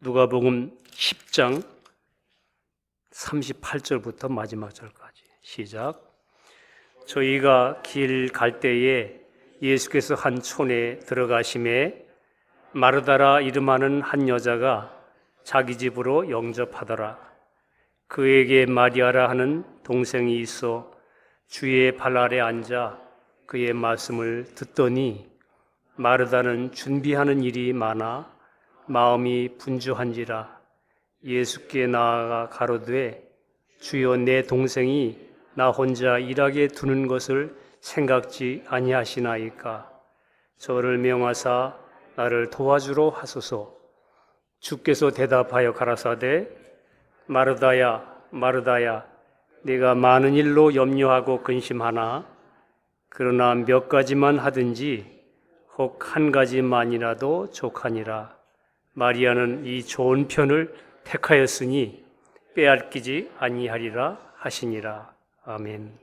누가복음 10장 38절부터 마지막 절까지 시작. 저희가 길 갈 때에 예수께서 한 촌에 들어가심에 마르다라 이름하는 한 여자가 자기 집으로 영접하더라. 그에게 마리아라 하는 동생이 있어 주의 발 아래 앉아 그의 말씀을 듣더니 마르다는 준비하는 일이 많아 마음이 분주한지라 예수께 나아가 가로되 주여 내 동생이 나 혼자 일하게 두는 것을 생각지 아니하시나이까. 저를 명하사 나를 도와주러 하소서. 주께서 대답하여 가라사대 마르다야 마르다야 네가 많은 일로 염려하고 근심하나 그러나 몇 가지만 하든지 혹 한 가지만이라도 족하니라. 마리아는 이 좋은 편을 택하였으니 빼앗기지 아니하리라 하시니라. 아멘.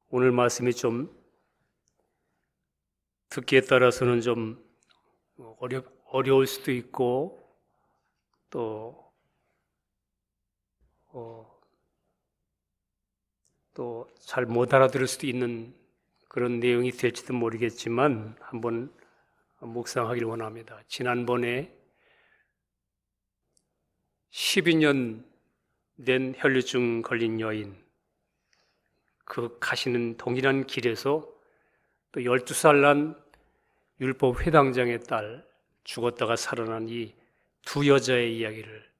오늘 말씀이 좀 듣기에 따라서는 좀 어려울 수도 있고 또 잘 못 알아들을 수도 있는 그런 내용이 될지도 모르겠지만 한번 묵상하길 원합니다. 지난번에 12년 된 혈류증 걸린 여인, 그 가시는 동일한 길에서 또 12살 난 율법 회당장의 딸, 죽었다가 살아난 이 두 여자의 이야기를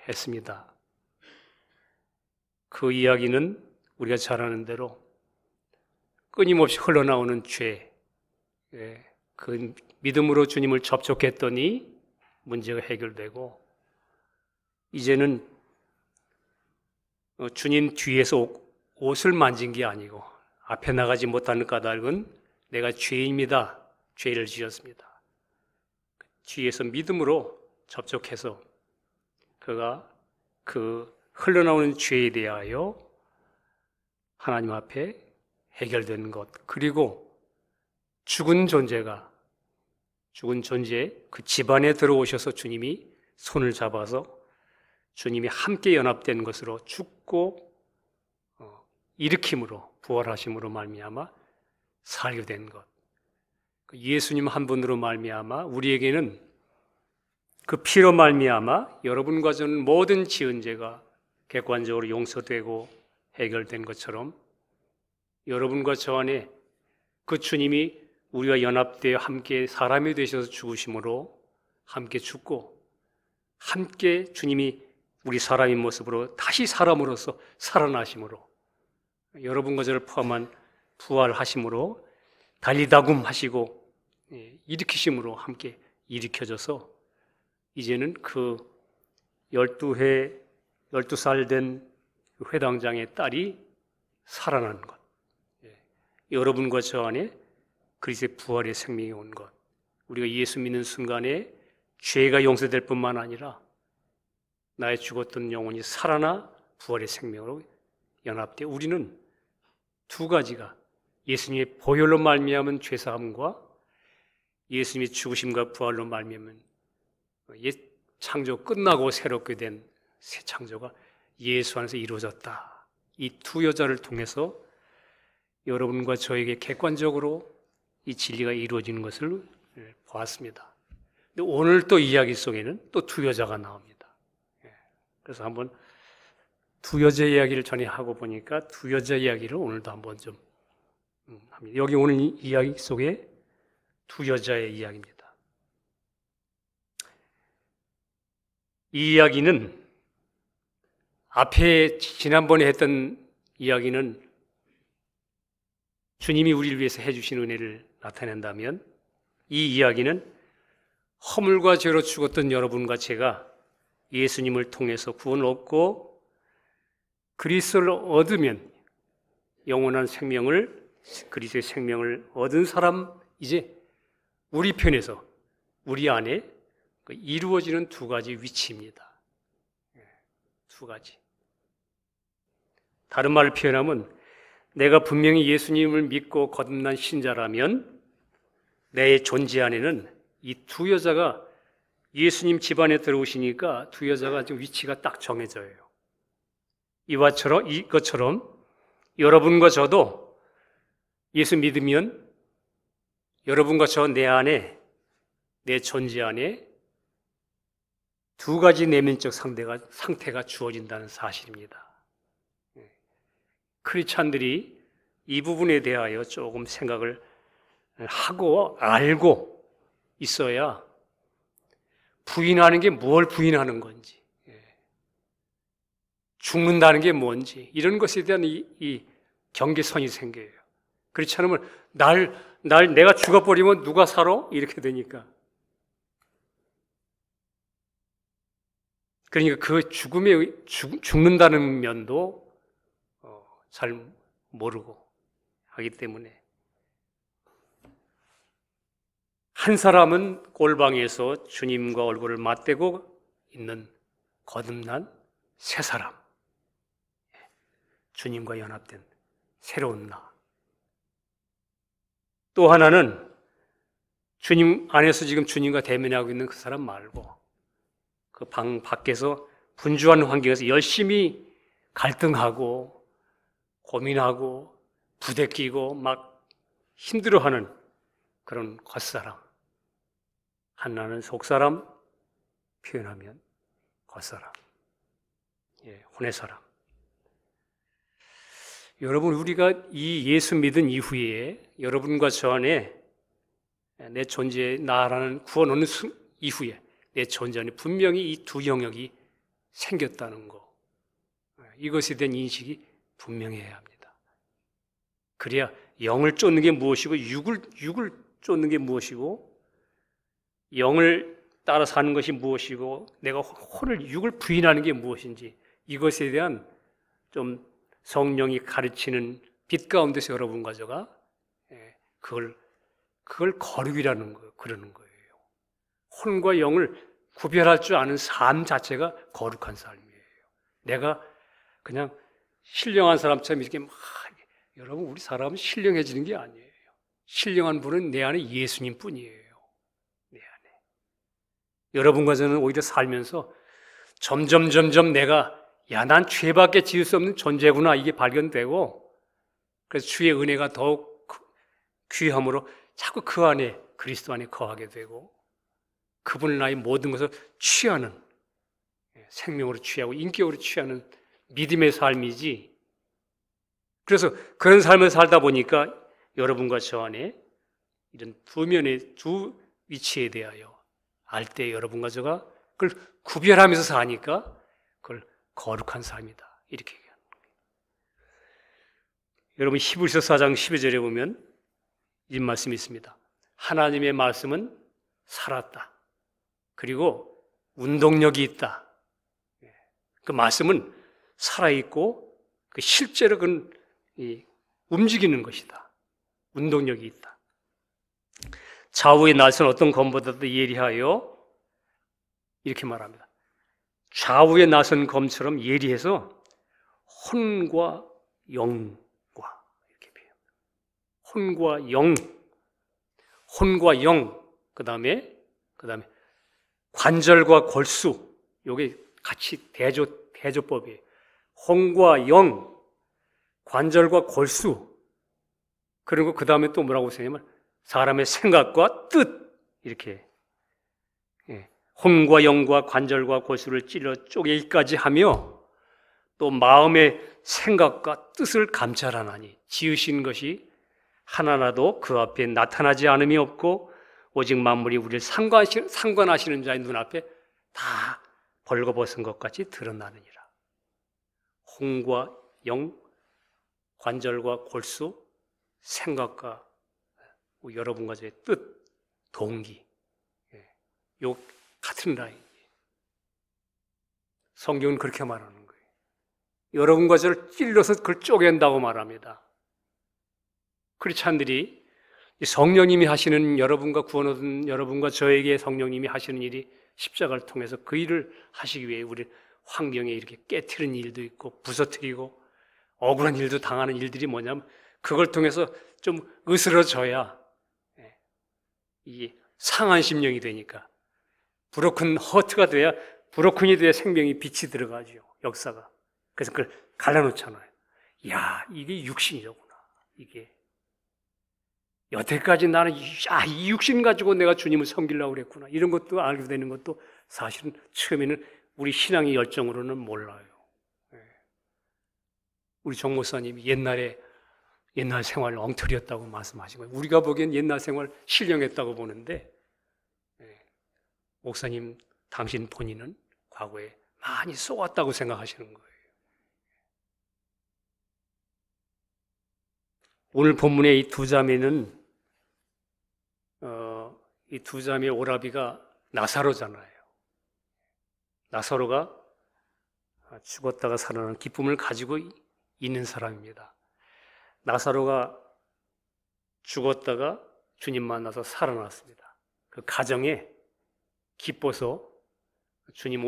했습니다. 그 이야기는 우리가 잘 아는 대로 끊임없이 흘러나오는 죄, 그 믿음으로 주님을 접촉했더니 문제가 해결되고 이제는 주님 뒤에서 옷을 만진 게 아니고 앞에 나가지 못하는 까닭은 내가 죄인입니다. 죄를 지었습니다. 뒤에서 믿음으로 접촉해서 그가 그 흘러나오는 죄에 대하여 하나님 앞에 해결된 것, 그리고 죽은 존재 그 집안에 들어오셔서 주님이 손을 잡아서 주님이 함께 연합된 것으로 죽고 일으킴으로 부활하심으로 말미암아 살게 된 것, 예수님 한 분으로 말미암아 우리에게는 그 피로 말미암아 여러분과 저는 모든 지은 죄가 객관적으로 용서되고 해결된 것처럼 여러분과 저 안에 그 주님이 우리와 연합되어 함께 사람이 되셔서 죽으심으로 함께 죽고 함께 주님이 우리 사람의 모습으로 다시 사람으로서 살아나심으로 여러분과 저를 포함한 부활하심으로 달리다굼 하시고 일으키심으로 함께 일으켜져서 이제는 그 12살 된 회당장의 딸이 살아난 것, 여러분과 저 안에 그리스도의 부활의 생명이 온 것, 우리가 예수 믿는 순간에 죄가 용서될 뿐만 아니라 나의 죽었던 영혼이 살아나 부활의 생명으로 연합되어 우리는 두 가지가 예수님의 보혈로 말미암은 죄사함과 예수님의 죽으심과 부활로 말미암은 옛 창조 끝나고 새롭게 된 새 창조가 예수 안에서 이루어졌다. 이 두 여자를 통해서 여러분과 저에게 객관적으로 이 진리가 이루어지는 것을 보았습니다. 근데 오늘 또 이야기 속에는 또 두 여자가 나옵니다. 그래서 한번 두 여자 이야기를 전에 하고 보니까 두 여자 이야기를 오늘도 한번 좀 합니다. 여기 오늘 이야기 속에 두 여자의 이야기입니다. 이 이야기는 앞에 지난번에 했던 이야기는 주님이 우리를 위해서 해주신 은혜를 나타낸다면 이 이야기는 허물과 죄로 죽었던 여러분과 제가 예수님을 통해서 구원을 얻고 그리스도를 얻으면 영원한 생명을, 그리스도의 생명을 얻은 사람, 이제 우리 편에서 우리 안에 이루어지는 두 가지 위치입니다. 두 가지. 다른 말로 표현하면 내가 분명히 예수님을 믿고 거듭난 신자라면 내 존재 안에는 이 두 여자가 예수님 집안에 들어오시니까 두 여자가 지금 위치가 딱 정해져요. 이것처럼 여러분과 저도 예수 믿으면 여러분과 저 내 안에, 내 존재 안에 두 가지 내면적 상태가 주어진다는 사실입니다. 크리스찬들이 이 부분에 대하여 조금 생각을 하고 알고 있어야 부인하는 게 뭘 부인하는 건지, 죽는다는 게 뭔지 이런 것에 대한 이 경계선이 생겨요. 그렇지 않으면 내가 죽어버리면 누가 살아? 이렇게 되니까. 그러니까 그 죽는다는 면도 잘 모르고 하기 때문에 한 사람은 골방에서 주님과 얼굴을 맞대고 있는 거듭난 새 사람, 주님과 연합된 새로운 나. 또 하나는 주님 안에서 지금 주님과 대면하고 있는 그 사람 말고 그 방 밖에서 분주한 환경에서 열심히 갈등하고 고민하고 부대끼고 막 힘들어하는 그런 겉사람. 하나는 속사람, 표현하면 겉사람, 혼의사람. 여러분, 우리가 이 예수 믿은 이후에 여러분과 저 안에 내 존재의 나라는 구원 얻는 이후에 내 존재 안에 분명히 이 두 영역이 생겼다는 거, 이것에 대한 인식이 분명해야 합니다. 그래야 영을 쫓는 게 무엇이고 육을 쫓는 게 무엇이고 영을 따라 사는 것이 무엇이고 내가 육을 부인하는 게 무엇인지 이것에 대한 좀 성령이 가르치는 빛 가운데서 여러분과 저가 그걸 거룩이라는 거예요. 그러는 거예요. 혼과 영을 구별할 줄 아는 삶 자체가 거룩한 삶이에요. 내가 그냥 신령한 사람처럼 이렇게 여러분, 우리 사람은 신령해지는 게 아니에요. 신령한 분은 내 안에 예수님 뿐이에요. 내 안에. 여러분과 저는 오히려 살면서 점점 내가 난 죄밖에 지을 수 없는 존재구나 이게 발견되고 그래서 주의 은혜가 더욱 귀함으로 자꾸 그 안에 그리스도 안에 거하게 되고 그분을 나의 모든 것을 취하는 생명으로 취하고 인격으로 취하는 믿음의 삶이지. 그래서 그런 삶을 살다 보니까 여러분과 저 안에 이런 두 위치에 대하여 알 때 여러분과 저가 그걸 구별하면서 사니까 그걸 거룩한 삶이다 이렇게 얘기하는 거예요. 여러분 히브리서 4장 12절에 보면 이 말씀이 있습니다. 하나님의 말씀은 살았다. 그리고 운동력이 있다. 그 말씀은 살아있고 그 실제로 그건 움직이는 것이다. 운동력이 있다. 좌우의 날선 어떤 검보다도 예리하여 이렇게 말합니다. 좌우에 나선 검처럼 예리해서 혼과 영과 이렇게 표현합니다. 혼과 영, 그 다음에 관절과 골수, 요게 같이 대조법이에요. 혼과 영, 관절과 골수, 그리고 그 다음에 또 뭐라고 쓰냐면 사람의 생각과 뜻, 이렇게 혼과 영과 관절과 골수를 찔러 쪼개기까지 하며 또 마음의 생각과 뜻을 감찰하나니 지으신 것이 하나라도 그 앞에 나타나지 않음이 없고 오직 만물이 우리를 상관하시는 자의 눈앞에 다 벌거벗은 것 같이 드러나느니라. 혼과 영, 관절과 골수, 생각과 여러분과 저의 뜻, 동기, 요 같은 라인. 성경은 그렇게 말하는 거예요. 여러분과 저를 찔러서 그걸 쪼갠다고 말합니다. 크리스찬들이 성령님이 하시는 여러분과 구원 얻은 여러분과 저에게 성령님이 하시는 일이 십자가를 통해서 그 일을 하시기 위해 우리 환경에 이렇게 깨트리는 일도 있고 부서뜨리고 억울한 일도 당하는 일들이 뭐냐면 그걸 통해서 좀 으스러져야 이게 상한 심령이 되니까 브로큰 허트가 돼야 브로큰이 돼야 생명이 빛이 들어가죠. 역사가. 그래서 그걸 갈라놓잖아요. 야, 이게 육신이로구나. 이게 여태까지 나는 이 육신 가지고 내가 주님을 섬기려고 그랬구나. 이런 것도 알게 되는 것도 사실은 처음에는 우리 신앙의 열정으로는 몰라요. 우리 정 목사님이 옛날 생활 엉터리였다고 말씀하시고 우리가 보기엔 옛날 생활 신령했다고 보는데 목사님 당신 본인은 과거에 많이 쏘았다고 생각하시는 거예요. 오늘 본문의 이 두 자매는 이 두 자매의 오라비가 나사로잖아요. 나사로가 죽었다가 살아나는 기쁨을 가지고 있는 사람입니다. 나사로가 죽었다가 주님 만나서 살아났습니다. 그 가정에 기뻐서 주님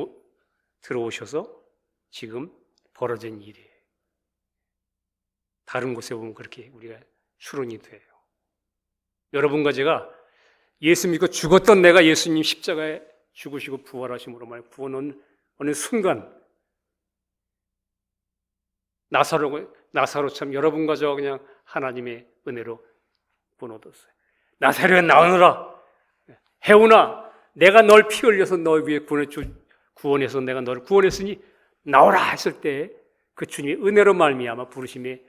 들어오셔서 지금 벌어진 일이에요. 다른 곳에 보면 그렇게 우리가 추론이 돼요. 여러분과 제가 예수 믿고 죽었던 내가 예수님 십자가에 죽으시고 부활하심으로 말 구원은 어느 순간 나사로처럼 여러분과 저 그냥 하나님의 은혜로 구원 얻었어요. 나사로야 나오너라. 해오나 내가 널 피 흘려서 너 위해 구원해서 내가 너를 구원했으니 나오라 했을 때 그 주님의 은혜로 말미암아 부르심에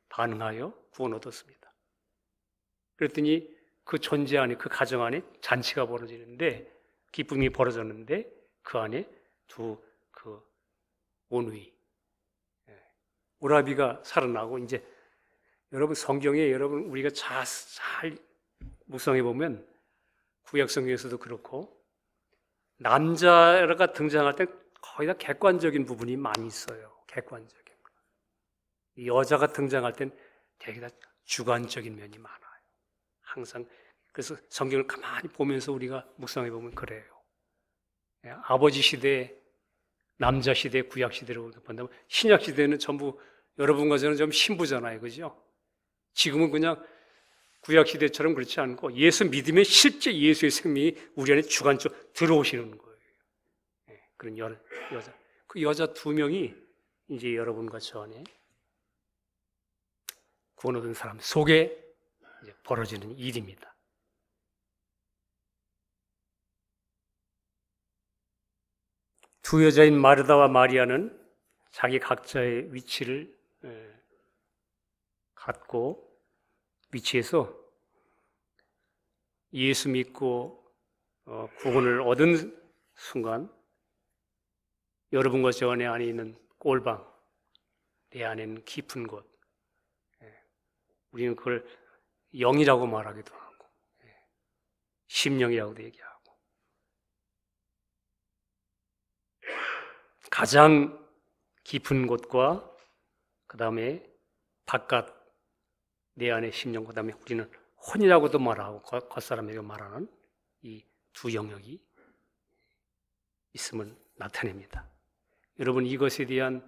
반응하여 구원 얻었습니다. 그랬더니 그 존재 안에 그 가정 안에 잔치가 벌어지는데 기쁨이 벌어졌는데 그 안에 그 온누이 오라비가 살아나고 이제 여러분 성경에 여러분 우리가 잘 묵상해 보면 구약 성경에서도 그렇고 남자가 등장할 때 거의 다 객관적인 부분이 많이 있어요. 객관적인 거. 여자가 등장할 땐 되게 다 주관적인 면이 많아요. 항상 그래서 성경을 가만히 보면서 우리가 묵상해 보면 그래요. 아버지 시대, 남자 시대, 구약 시대로 본다면 신약 시대는 전부 여러분과 저는 좀 신부잖아요, 그죠? 지금은 그냥 구약 시대처럼 그렇지 않고 예수 믿으면 실제 예수의 생명이 우리 안에 주관적으로 들어오시는 거예요. 그런 여자, 그 여자 두 명이 이제 여러분과 저 안에 구원 얻은 사람 속에 이제 벌어지는 일입니다. 두 여자인 마르다와 마리아는 자기 각자의 위치를 갖고 위치해서 예수 믿고 구원을 얻은 순간 여러분과 저 안에 있는 꼴방, 내 안에는 깊은 곳, 우리는 그걸 영이라고 말하기도 하고 심령이라고도 얘기하고 가장 깊은 곳과 그 다음에 바깥 내 안의 심령, 그 다음에 우리는 혼이라고도 말하고 겉사람에게 말하는 이 두 영역이 있음을 나타냅니다. 여러분 이것에 대한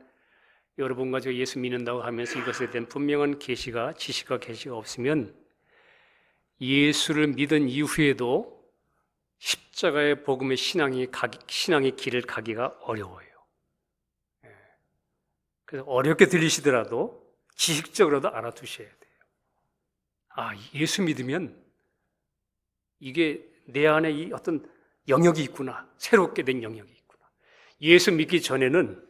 여러분과 저 예수 믿는다고 하면서 이것에 대한 분명한 지식과 계시가 없으면 예수를 믿은 이후에도 십자가의 복음의 신앙의 길을 가기가 어려워요. 그래서 어렵게 들리시더라도 지식적으로도 알아두셔야 돼요. 아, 예수 믿으면 이게 내 안에 이 어떤 영역이 있구나. 새롭게 된 영역이 있구나. 예수 믿기 전에는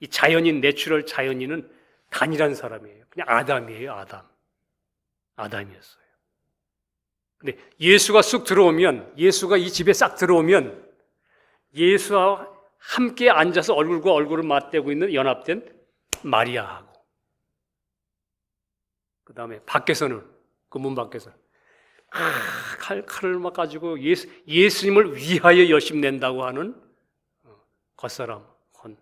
이 자연인, 내추럴 자연인은 단일한 사람이에요. 그냥 아담이에요, 아담이었어요. 근데 예수가 쑥 들어오면, 예수가 이 집에 싹 들어오면 예수와 함께 앉아서 얼굴과 얼굴을 맞대고 있는 연합된 마리아하고 그 다음에 밖에서는 그 문 밖에서 칼을 막 가지고 예수님을 위하여 열심낸다고 하는 겉사람 혼.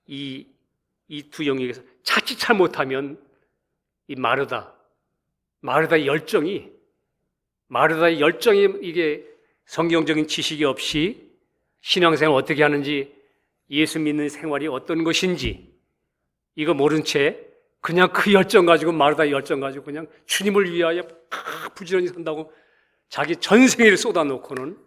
이 두 영역에서 자칫 잘못하면 이 마르다의 열정이 이게 성경적인 지식이 없이 신앙생활 어떻게 하는지 예수 믿는 생활이 어떤 것인지 이거 모른 채 그냥 그 열정 가지고 마르다 열정 가지고 그냥 주님을 위하여 부지런히 산다고 자기 전생애를 쏟아놓고는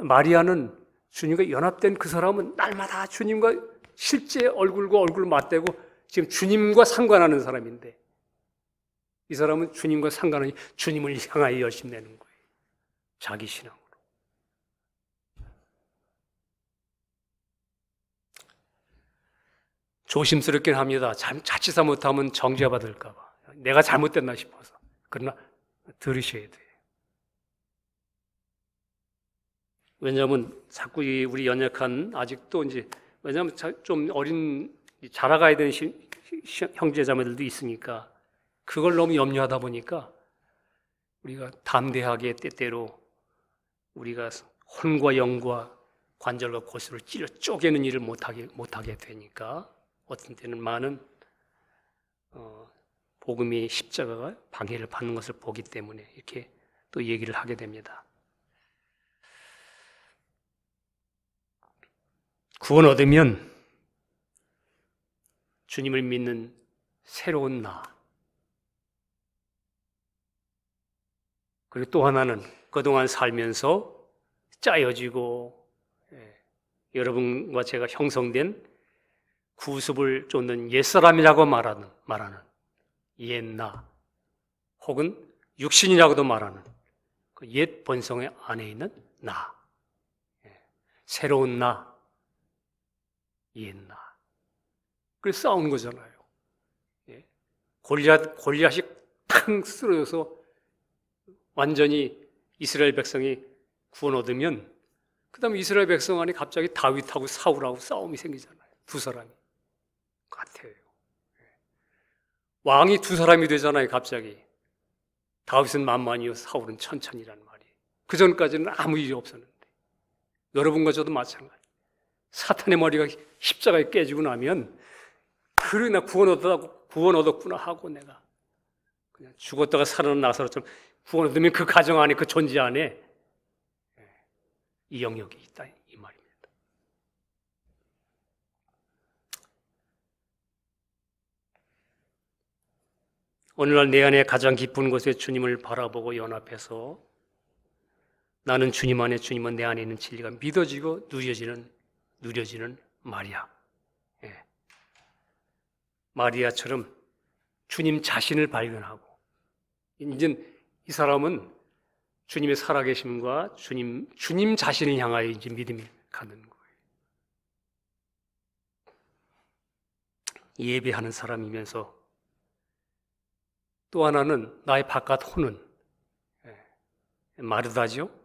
마리아는 주님과 연합된 그 사람은 날마다 주님과 실제 얼굴과 얼굴을 맞대고 지금 주님과 상관하는 사람인데 이 사람은 주님과 상관하니 주님을 향하여 열심 내는 거예요. 자기 신앙으로. 조심스럽긴 합니다. 자칫 잘못하면 정죄받을까 봐. 내가 잘못됐나 싶어서. 그러나 들으셔야 돼요. 왜냐하면 자꾸 우리 연약한 아직도 이제 왜냐하면 좀 어린 자라가야 되는 형제자매들도 있으니까 그걸 너무 염려하다 보니까 우리가 담대하게 때때로 우리가 혼과 영과 관절과 골수를 찔러 쪼개는 일을 못하게 되니까 어떤 때는 많은 복음이 십자가가 방해를 받는 것을 보기 때문에 이렇게 또 얘기를 하게 됩니다. 구원 얻으면 주님을 믿는 새로운 나. 그리고 또 하나는 그동안 살면서 짜여지고 여러분과 제가 형성된 구습을 쫓는 옛사람이라고 말하는 옛나 혹은 육신이라고도 말하는 그 옛 본성의 안에 있는 나. 새로운 나. 옛나. 그래서 싸우는 거잖아요. 골리앗이 탕 쓰러져서 완전히 이스라엘 백성이 구원 얻으면 그 다음에 이스라엘 백성 안에 갑자기 다윗하고 사울하고 싸움이 생기잖아요. 두 사람이. 같아요. 왕이 두 사람이 되잖아요. 갑자기. 다윗은 만만이요 사울은 천천히란 말이에요. 그 전까지는 아무 일이 없었는데 여러분과 저도 마찬가지. 사탄의 머리가 십자가에 깨지고 나면 그래 나 구원 얻었구나 하고 내가 그냥 죽었다가 살아난 나사로처럼 구원 얻으면 그 가정 안에 그 존재 안에 이 영역이 있다 이 말입니다. 오늘날 내 안에 가장 깊은 곳에 주님을 바라보고 연합해서 나는 주님 안에 주님은 내 안에 있는 진리가 믿어지고 누려지는 마리아. 마리아처럼 주님 자신을 발견하고 이제 이 사람은 주님의 살아계심과 주님 자신을 향하여 이제 믿음이 가는 거예요. 예배하는 사람이면서 또 하나는 나의 바깥 혼은 마르다죠.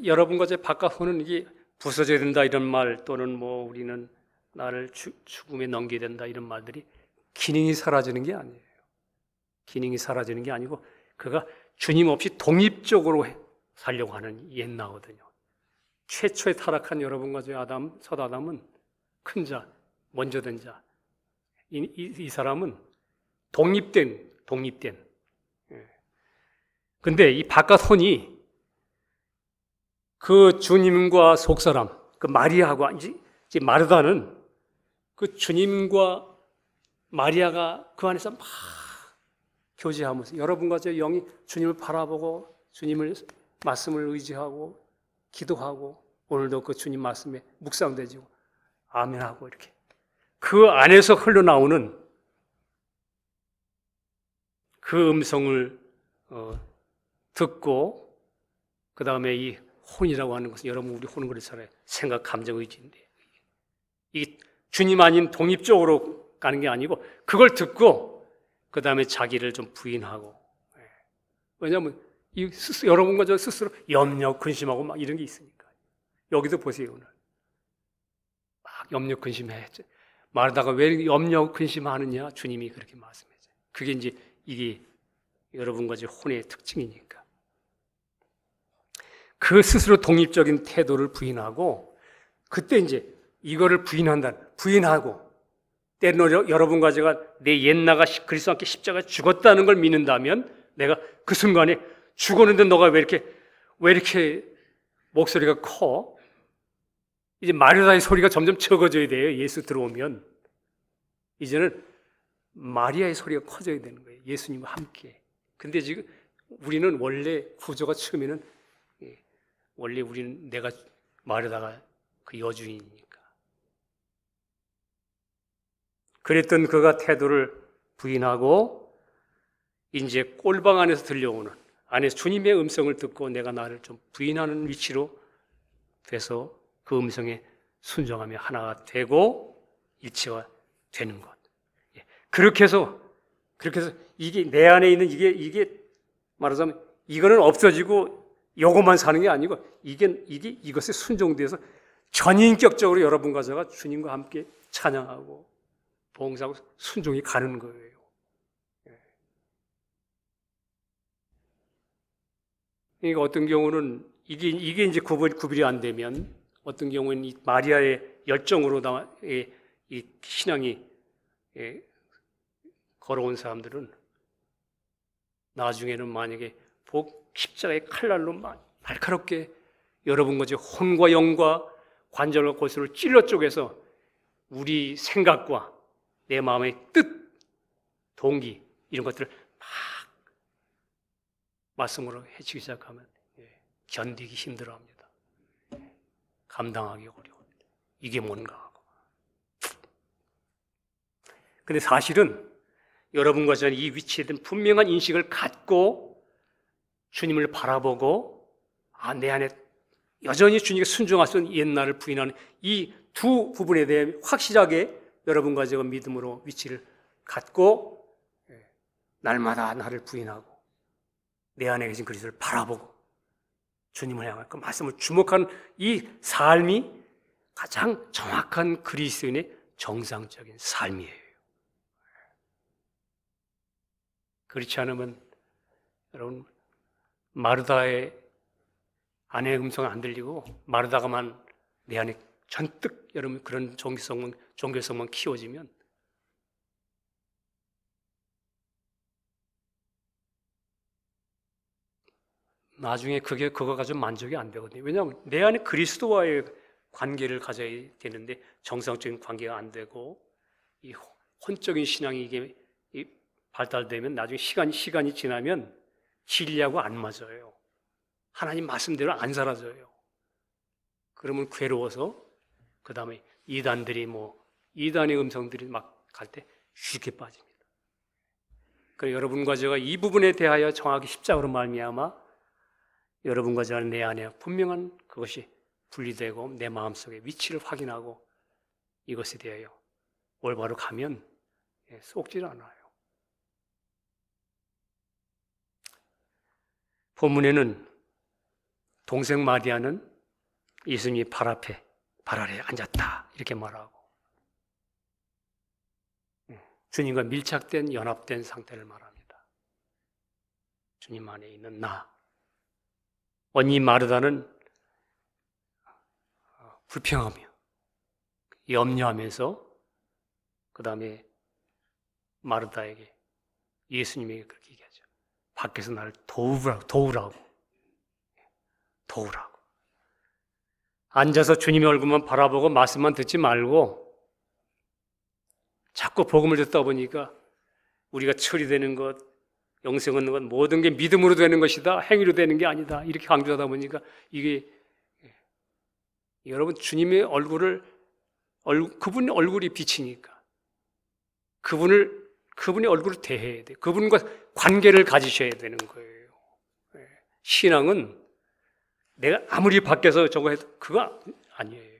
여러분과 제 바깥 혼은 이게 부서져야 된다 이런 말 또는 뭐 우리는 나를 죽음에 넘겨야 된다 이런 말들이 기능이 사라지는 게 아니에요. 기능이 사라지는 게 아니고 그가 주님 없이 독립적으로 살려고 하는 옛나거든요. 최초에 타락한 여러분과 저 첫 아담은 큰 자, 먼저 된 자. 이 사람은 독립된. 근데 이 바깥 혼이 그 주님과 속사람, 그 마리아하고 이제 마르다는 그 주님과 마리아가 그 안에서 막 교제하면서 여러분과 제 영이 주님을 바라보고 주님을 말씀을 의지하고 기도하고 오늘도 그 주님 말씀에 묵상되지고 아멘하고 이렇게 그 안에서 흘러나오는 그 음성을 듣고 그 다음에 이 혼이라고 하는 것은 여러분 우리 혼은 그렇잖아요. 생각, 감정, 의지인데 이 주님 아닌 독립적으로 가는 게 아니고 그걸 듣고 그 다음에 자기를 좀 부인하고 왜냐하면 여러분과 저 스스로 염려, 근심하고 막 이런 게 있으니까 여기도 보세요. 오늘 막 염려, 근심해 말하다가 왜 염려, 근심하느냐 주님이 그렇게 말씀했어요. 그게 이제 이게 여러분과 제 혼의 특징이니까 그 스스로 독립적인 태도를 부인하고 그때 이제 이거를 부인하고 때로 여러분과 제가 내 옛나가 그리스도 함께 십자가에 죽었다는 걸 믿는다면 내가 그 순간에 죽었는데 너가 왜 이렇게 목소리가 커? 이제 마르다의 소리가 점점 적어져야 돼요. 예수 들어오면. 이제는 마리아의 소리가 커져야 되는 거예요. 예수님과 함께. 근데 지금 우리는 원래 구조가 처음에는 원래 우리는 내가 마르다가 그 여주인이니까. 그랬던 그가 태도를 부인하고 이제 꼴방 안에서 들려오는 안에서 주님의 음성을 듣고 내가 나를 좀 부인하는 위치로 돼서 그 음성에 순종하며 하나가 되고 일치가 되는 것. 그렇게 해서 이게 내 안에 있는 이게 말하자면 이거는 없어지고 요것만 사는 게 아니고 이것에 순종돼서 전인격적으로 여러분과 제가 주님과 함께 찬양하고 봉사하고 순종이 가는 거예요. 그러니까 어떤 경우는 이게 이제 구별이 안 되면 어떤 경우는 이 마리아의 열정으로 이 신앙이 걸어온 사람들은 나중에는 만약에 십자가의 칼날로 날카롭게 여러분과 제 혼과 영과 관절과 골수를 찔러 쪼개서 우리 생각과 내 마음의 뜻, 동기 이런 것들을 막 말씀으로 해치기 시작하면 견디기 힘들어합니다. 감당하기 어려워합니다. 이게 뭔가 하고. 근데 사실은 여러분과 저는 이 위치에 대한 분명한 인식을 갖고 주님을 바라보고 내 안에 여전히 주님께 순종할 수 있는 옛날을 부인하는 이 두 부분에 대해 확실하게 여러분과 제가 믿음으로 위치를 갖고 날마다 나를 부인하고 내 안에 계신 그리스도를 바라보고 주님을 향한 그 말씀을 주목하는 이 삶이 가장 정확한 그리스도인의 정상적인 삶이에요. 그렇지 않으면 여러분 마르다의 아내의 음성은 안 들리고 마르다가만 내 안에 잔뜩 여러분 그런 종교성만 키워지면 나중에 그거 가지고 만족이 안 되거든요. 왜냐하면 내 안에 그리스도와의 관계를 가져야 되는데 정상적인 관계가 안 되고 이 혼적인 신앙이 이게 발달되면 나중에 시간이 지나면 진리하고 안 맞아요. 하나님 말씀대로 안 살아져요. 그러면 괴로워서 그 다음에 이단의 음성들이 막 갈 때 쉽게 빠집니다. 그래서 여러분과 제가 이 부분에 대하여 정확히 십자가로 말미암아 여러분과 저는 내 안에 분명한 그것이 분리되고 내 마음속에 위치를 확인하고 이것에 대하여 올바로 가면 쏙질 않아요. 본문에는 동생 마리아는 예수님이 발 아래 앉았다 이렇게 말하고 주님과 밀착된 연합된 상태를 말합니다. 주님 안에 있는 나. 언니 마르다는 불평하며 염려하면서 그 다음에 마르다에게 예수님에게 그렇게 얘기하죠. 밖에서 나를 도우라고. 앉아서 주님의 얼굴만 바라보고 말씀만 듣지 말고 자꾸 복음을 듣다 보니까 우리가 처리되는 것, 영생 얻는 것 모든 게 믿음으로 되는 것이다. 행위로 되는 게 아니다. 이렇게 강조하다 보니까 이게 여러분 주님의 그분의 얼굴이 비치니까 그분의 얼굴을 대해야 돼. 그분과 관계를 가지셔야 되는 거예요. 신앙은 내가 아무리 밖에서 저거 해도 그거 아니에요.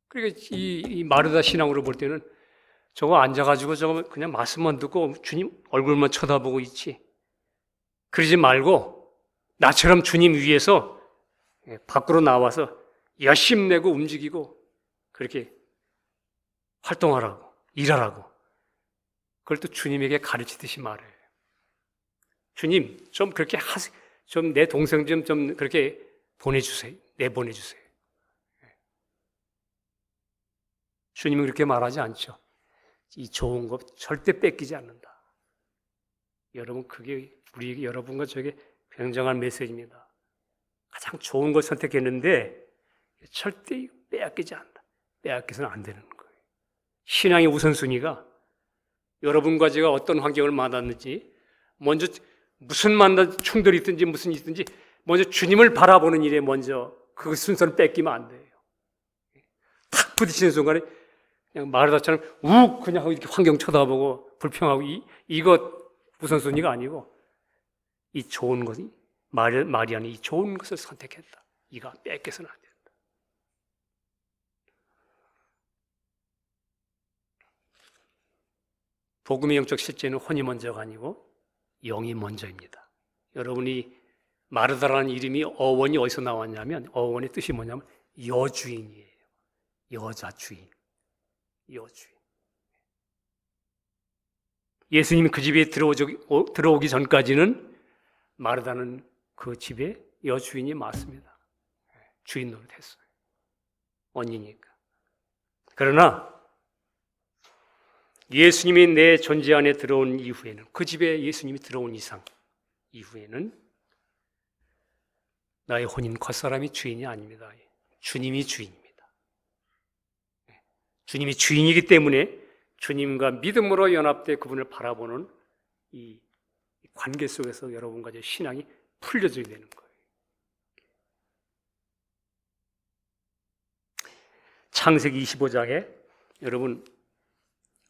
그러니까 이 마르다 신앙으로 볼 때는 저거 앉아가지고 저거 그냥 말씀만 듣고 주님 얼굴만 쳐다보고 있지. 그러지 말고 나처럼 주님 위에서 밖으로 나와서 열심내고 움직이고 그렇게 활동하라고 일하라고 그걸 또 주님에게 가르치듯이 말해요. 주님 좀 그렇게 좀 내 동생 좀 그렇게 보내주세요. 내보내주세요. 주님은 그렇게 말하지 않죠. 이 좋은 것 절대 뺏기지 않는다. 여러분 그게 우리 여러분과 저에게 굉장한 메시지입니다. 가장 좋은 걸 선택했는데 절대 빼앗기지 않는다. 빼앗겨서는 안 되는 거예요. 신앙의 우선순위가 여러분과 제가 어떤 환경을 만났는지 먼저 무슨 충돌이 있든지 무슨 일이 있든지 먼저 주님을 바라보는 일에 먼저 그 순서를 뺏기면 안 돼요. 탁 부딪히는 순간에 그냥 마르다처럼 욱 그냥 이렇게 환경 쳐다보고 불평하고 이것 우선순위가 아니고 이 좋은 것이 마리아는 이 좋은 것을 선택했다. 이가 뺏겨서는 안 된다. 복음의 영적 실제는 혼이 먼저가 아니고 영이 먼저입니다. 여러분이 마르다라는 이름이 어원이 어디서 나왔냐면 어원의 뜻이 뭐냐면 여주인이에요. 여자 주인. 여주인. 예수님이 그 집에 들어오기 전까지는 마르다는 그 집에 여주인이 맞습니다. 주인 노릇했어요. 언니니까. 그러나 예수님이 내 존재 안에 들어온 이후에는 그 집에 예수님이 들어온 이후에는 나의 혼인 겉사람이 주인이 아닙니다. 주님이 주인입니다. 주님이 주인이기 때문에 주님과 믿음으로 연합돼 그분을 바라보는 이 관계 속에서 여러분과 제 신앙이 풀려져야 되는 거예요. 창세기 25장에 여러분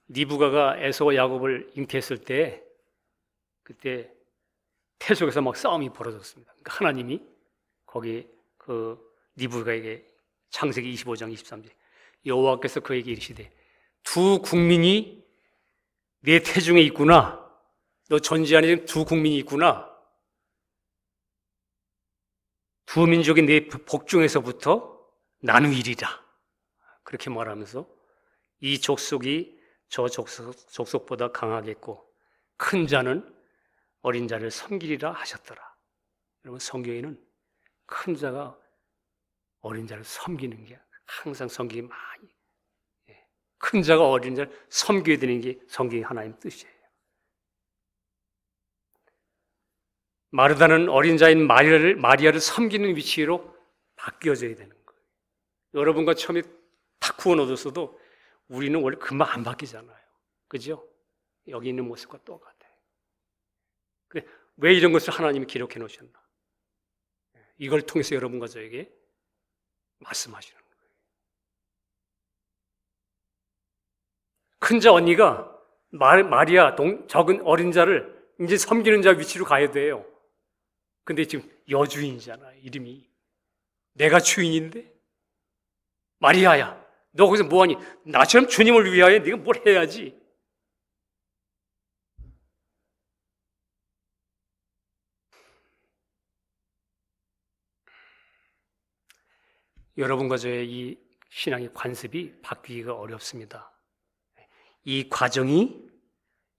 리브가가 에서와 야곱을 잉태했을 때 그때 태속에서 막 싸움이 벌어졌습니다. 그러니까 하나님이 거기 그 리브가에게 창세기 25장 23절 여호와께서 그에게 이르시되 두 국민이 내 태중에 있구나. 너 존재 안에 두 국민이 있구나. 두 민족이 내 복중에서부터 나누이리라. 그렇게 말하면서 이 족속이 저 족속보다 강하겠고 큰 자는 어린 자를 섬기리라 하셨더라. 여러분 성경에는 큰 자가 어린 자를 섬기는 게 항상 성경이 많이 큰 자가 어린 자를 섬겨야 되는 게 성경의 하나님 뜻이에요. 마르다는 어린 자인 마리아를 섬기는 위치로 바뀌어져야 되는 거예요. 여러분과 처음에 탁 구원 얻었어도 우리는 원래 금방 안 바뀌잖아요. 그죠? 여기 있는 모습과 똑같아요. 왜 이런 것을 하나님이 기록해 놓으셨나? 이걸 통해서 여러분과 저에게 말씀하시는 거예요. 큰 자 언니가 마리아 적은 어린 자를 이제 섬기는 자 위치로 가야 돼요. 근데 지금 여주인이잖아요. 이름이 내가 주인인데 마리아야 너 거기서 뭐하니? 나처럼 주님을 위하여 네가 뭘 해야지. 여러분과 저의 이 신앙의 관습이 바뀌기가 어렵습니다. 이 과정이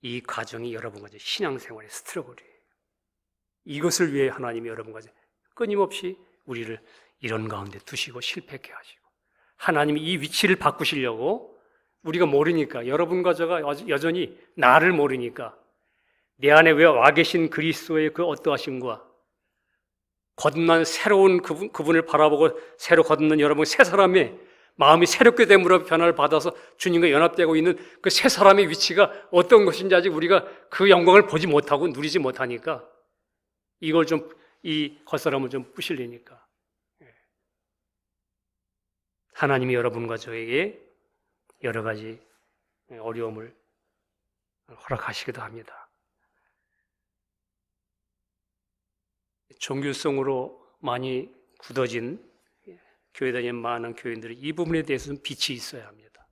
여러분과 제 신앙생활의 스트러글이에요. 이것을 위해 하나님이 여러분과 끊임없이 우리를 이런 가운데 두시고 실패케 하시고 하나님이 이 위치를 바꾸시려고 우리가 모르니까 여러분과 제가 여전히 나를 모르니까 내 안에 왜 와 계신 그리스도의 그 어떠하심과 거듭난 새로운 그분을 바라보고 새로 거듭난 여러분 새 사람의 마음이 새롭게 됨으로 변화를 받아서 주님과 연합되고 있는 그 새 사람의 위치가 어떤 것인지 아직 우리가 그 영광을 보지 못하고 누리지 못하니까 이걸 좀 이 겉사람을 좀 부실리니까 하나님이 여러분과 저에게 여러 가지 어려움을 허락하시기도 합니다. 종교성으로 많이 굳어진 교회 다니는 많은 교인들이 이 부분에 대해서는 빛이 있어야 합니다.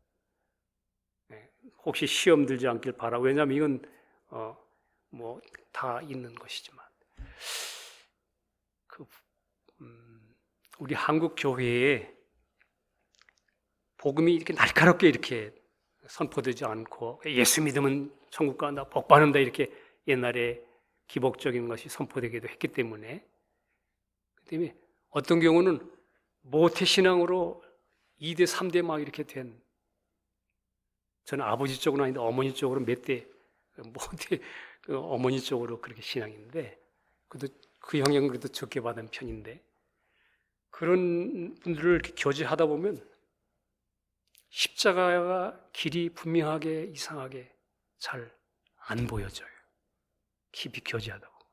혹시 시험 들지 않길 바라고 왜냐하면 이건 뭐 다 있는 것이지만 우리 한국 교회에 복음이 이렇게 날카롭게 이렇게 선포되지 않고 예수 믿으면 천국 간다, 복 받는다 이렇게 옛날에 기복적인 것이 선포되기도 했기 때문에 어떤 경우는 모태신앙으로 2대, 3대 막 이렇게 된 저는 아버지 쪽은 아닌데 어머니 쪽으로 몇 대 모태 그 어머니 쪽으로 그렇게 신앙인데, 그래도 그 영향을 그래도 적게 받은 편인데, 그런 분들을 이렇게 교제하다 보면 십자가가 길이 분명하게 이상하게 잘 안 보여져요. 깊이 교제하다 보면.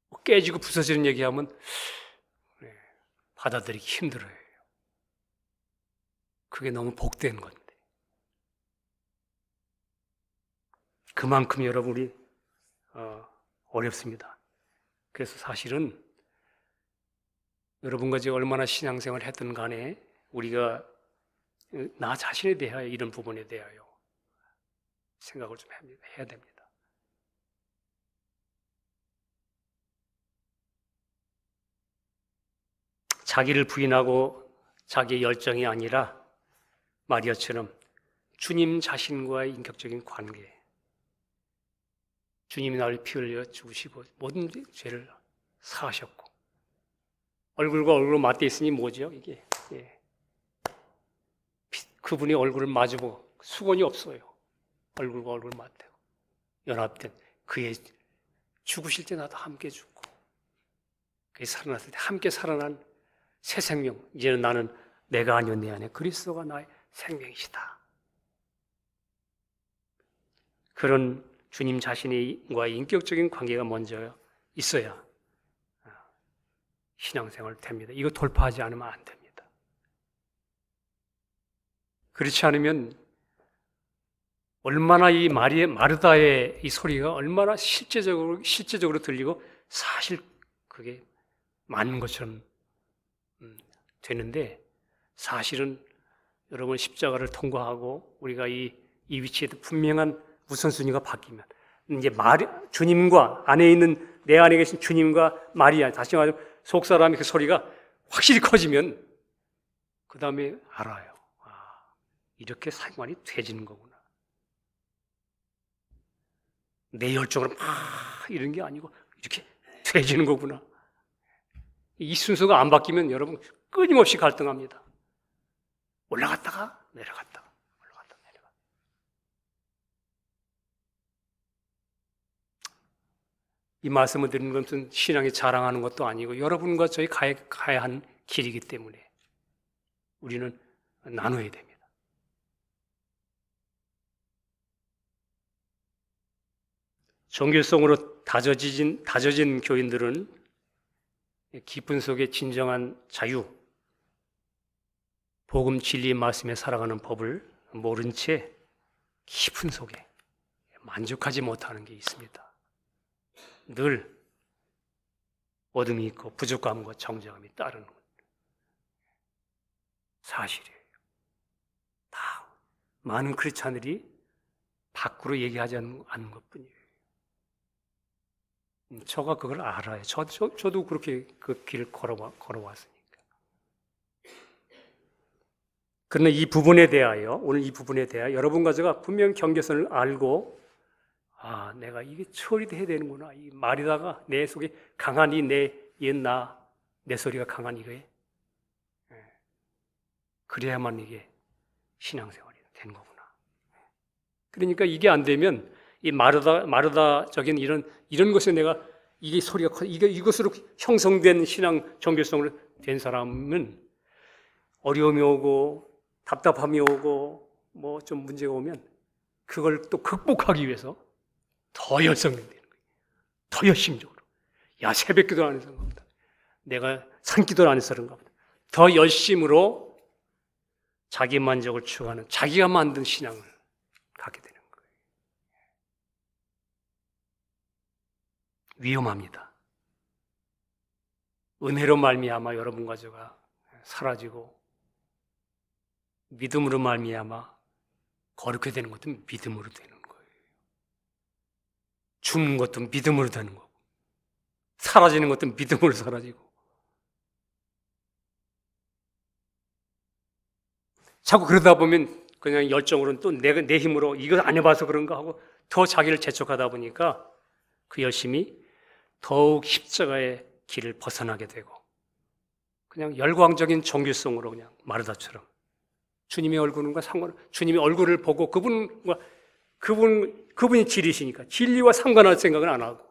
뭐 깨지고 부서지는 얘기하면 받아들이기 힘들어요. 그게 너무 복된 건데. 그만큼 여러분이 어렵습니다. 그래서 사실은 여러분과 제가 얼마나 신앙생활을 했든 간에 우리가 나 자신에 대하여 이런 부분에 대하여 생각을 좀 해야 됩니다. 자기를 부인하고 자기의 열정이 아니라 마리아처럼 주님 자신과의 인격적인 관계, 주님이 나를 피 흘려 죽으시고 모든 죄를 사하셨고 얼굴과 얼굴을 맞대 있으니 뭐죠? 이게 그분의 얼굴을 마주보고 수건이 없어요. 얼굴과 얼굴을 맞대고 연합된 그의 죽으실 때 나도 함께 죽고 그의 살아났을 때 함께 살아난 새 생명. 이제는 나는 내가 아니요 내 안에 그리스도가 나의 생명이시다. 그런 주님 자신과의 인격적인 관계가 먼저 있어야 신앙생활 됩니다. 이거 돌파하지 않으면 안 됩니다. 그렇지 않으면 얼마나 이 마르다의 이 소리가 얼마나 실제적으로 들리고 사실 그게 맞는 것처럼 되는데 사실은 여러분 십자가를 통과하고 우리가 이 위치에 분명한 우선순위가 바뀌면 이제 주님과 안에 있는 내 안에 계신 주님과 마리아 다시 말하면 속사람의 그 소리가 확실히 커지면 그 다음에 알아요. 이렇게 상관이 돼지는 거구나. 내 열정으로 막 이런 게 아니고 이렇게 돼지는 거구나. 이 순서가 안 바뀌면 여러분 끊임없이 갈등합니다. 올라갔다가 내려갔다가 올라갔다가 내려갔다가. 이 말씀을 드리는 것은 신앙에 자랑하는 것도 아니고 여러분과 저희 가야 한 길이기 때문에 우리는 나눠야 됩니다. 종교성으로 다져진 교인들은 기쁨 속에 진정한 자유, 복음 진리의 말씀에 살아가는 법을 모른 채 깊은 속에 만족하지 못하는 게 있습니다. 늘 어둠이 있고 부족함과 정죄감이 따르는 것. 사실이에요. 다 많은 크리스찬들이 밖으로 얘기하지 않는 것뿐이에요. 저가 그걸 알아요. 저도 그렇게 그 길을 걸어왔으니까. 그러나 이 부분에 대하여, 오늘 이 부분에 대하여 여러분과 제가 분명 경계선을 알고, 내가 이게 처리돼야 되는구나. 이 말이다가 내 속에 강한 내 소리가 강한 이거에. 그래야만 이게 신앙생활이 되는 거구나. 그러니까 이게 안 되면 이 마르다적인 이런 것에 내가 이게 소리가 커 이것으로 형성된 신앙 종교성으로 된 사람은 어려움이 오고 답답함이 오고 뭐 좀 문제가 오면 그걸 또 극복하기 위해서 더 열성되는 거예요. 더 열심적으로. 야, 새벽기도 안 해서 그런가 보다. 내가 산기도를 안 해서 그런가 보다. 더 열심으로 자기 만족을 추구하는 자기가 만든 신앙을 갖게 되는 거예요. 위험합니다. 은혜로 말미암아 여러분과 제가 사라지고 믿음으로 말미암아 거룩해 되는 것도 믿음으로 되는 거예요. 죽는 것도 믿음으로 되는 거고 사라지는 것도 믿음으로 사라지고 자꾸 그러다 보면 그냥 열정으로는 또 내 힘으로 이거 안 해봐서 그런가 하고 더 자기를 재촉하다 보니까 그 열심이 더욱 십자가의 길을 벗어나게 되고 그냥 열광적인 종교성으로 그냥 마르다처럼 주님의 얼굴과 주님의 얼굴을 보고 그분과 그분이 진리시니까 진리와 상관할 생각은 안 하고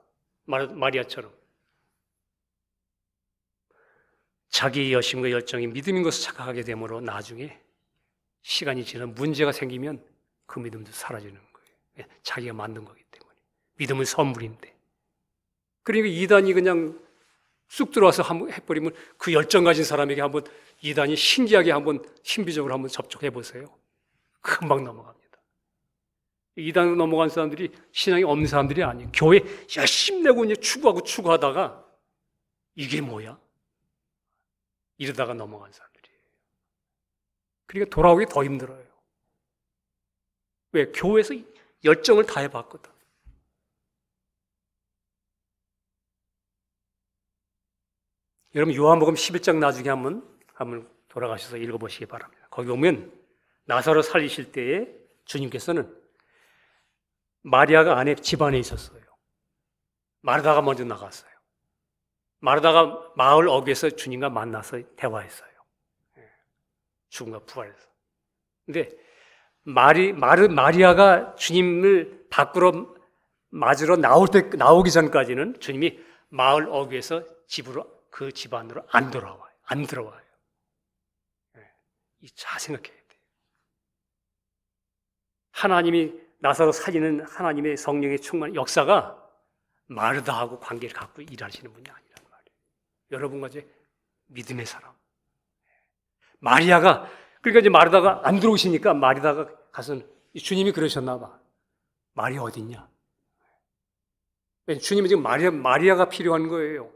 마리아처럼 자기 여심과 열정이 믿음인 것을 착각하게 되므로 나중에 시간이 지나면 문제가 생기면 그 믿음도 사라지는 거예요. 자기가 만든 거기 때문에. 믿음은 선물인데. 그러니까 이단이 그냥 쑥 들어와서 한번 해버리면 그 열정 가진 사람에게 한번 이단이 신기하게 한번 신비적으로 한번 접촉해 보세요. 금방 넘어갑니다. 이단으로 넘어간 사람들이 신앙이 없는 사람들이 아니에요. 교회 열심히 내고 이제 추구하다가 이게 뭐야? 이러다가 넘어간 사람들이에요. 그러니까 돌아오기 더 힘들어요. 왜? 교회에서 열정을 다해봤거든. 여러분 요한복음 11장 나중에 한번 돌아가셔서 읽어보시기 바랍니다. 거기 보면 나사로 살리실 때에 주님께서는 마리아가 집 안에 있었어요. 마르다가 먼저 나갔어요. 마르다가 마을 어귀에서 주님과 만나서 대화했어요. 죽음과 부활해서. 근데 마리아가 주님을 밖으로 맞으러 나오기 전까지는 주님이 마을 어귀에서 그 집 안으로 안 들어와요. 잘 생각해야 돼요. 하나님이 나사로 살리는 하나님의 성령의 충만 역사가 마르다하고 관계를 갖고 일하시는 분이 아니란 말이에요. 여러분과 제 믿음의 사람. 마리아가 그러니까 이제 마르다가 안 들어오시니까 마리다가 가서 주님이 그러셨나 봐. 마리아 어딨냐? 주님은 지금 마리아가 필요한 거예요.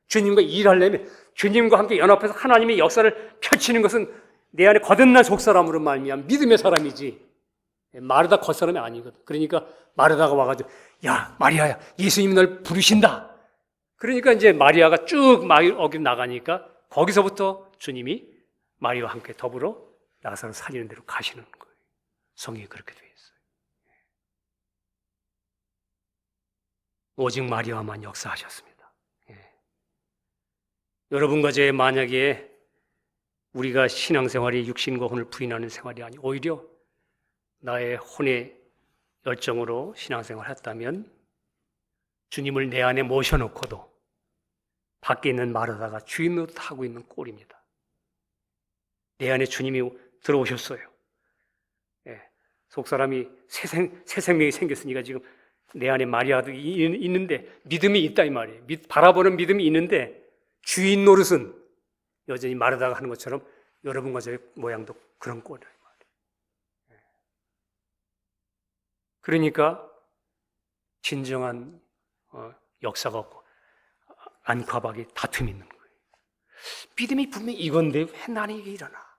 주님과 일하려면 주님과 함께 연합해서 하나님의 역사를 펼치는 것은 내 안에 거듭난 속사람으로 말미암아 믿음의 사람이지 마르다 겉사람이 아니거든. 그러니까 마르다가 와가지고 야 마리아야 예수님이 널 부르신다. 그러니까 이제 마리아가 쭉 마을 어귀로 나가니까 거기서부터 주님이 마리아와 함께 더불어 나사로 살리는 대로 가시는 거예요. 성경이 그렇게 되어 있어요. 오직 마리아만 역사하셨습니다. 여러분과 제 만약에 우리가 신앙생활이 육신과 혼을 부인하는 생활이 아니 오히려 나의 혼의 열정으로 신앙생활을 했다면 주님을 내 안에 모셔놓고도 밖에 있는 마르다가 주인 노릇하고 있는 꼴입니다. 내 안에 주님이 들어오셨어요. 속사람이 새 생명이 생겼으니까 지금 내 안에 마리아도 있는데 믿음이 있다 이 말이에요. 바라보는 믿음이 있는데 주인 노릇은 여전히 마르다가 하는 것처럼 여러분과 저의 모양도 그런 꼴이에요. 그러니까 진정한 역사가 없고 안과 밖에 다툼이 있는 거예요. 믿음이 분명히 이건데 왜 나는 이게 일어나?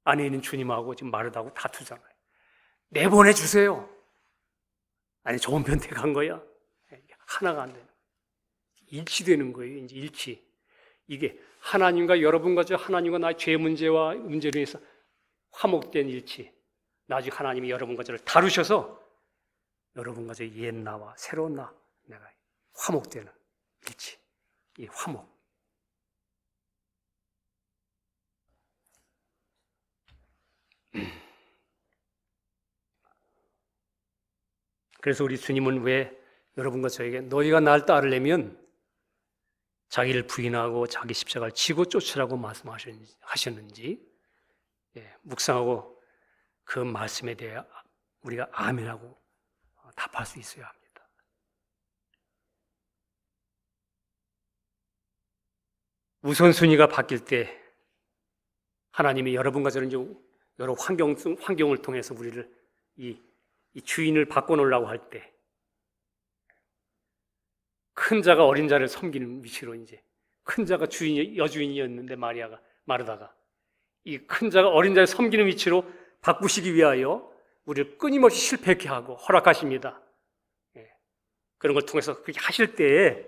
안에 있는 주님하고 지금 마르다하고 다투잖아요. 내보내주세요. 아니 좋은 변태가 한 거야. 하나가 안 되는 거예요. 일치되는 거예요. 이제 일치. 이게 하나님과 여러분과 저 하나님과 나의 죄 문제와 문제로 인해서 화목된 일치. 나중에 하나님이 여러분과 저를 다루셔서 여러분과 저 옛 나와 새로운 나 내가 화목되는 일치. 이 화목. 그래서 우리 주님은 왜 여러분과 저에게 너희가 날 따르려면 자기를 부인하고 자기 십자가를 지고 쫓으라고 말씀하셨는지 묵상하고 그 말씀에 대해 우리가 아멘하고 답할 수 있어야 합니다. 우선순위가 바뀔 때 하나님이 여러분과 저는 여러 환경을 통해서 우리를 이 주인을 바꿔놓으려고 할 때 큰 자가 어린 자를 섬기는 위치로 이제 큰 자가 여주인이었는데 마르다가 이 큰 자가 어린 자를 섬기는 위치로 바꾸시기 위하여 우리를 끊임없이 실패케 하고 허락하십니다. 그런 걸 통해서 그렇게 하실 때에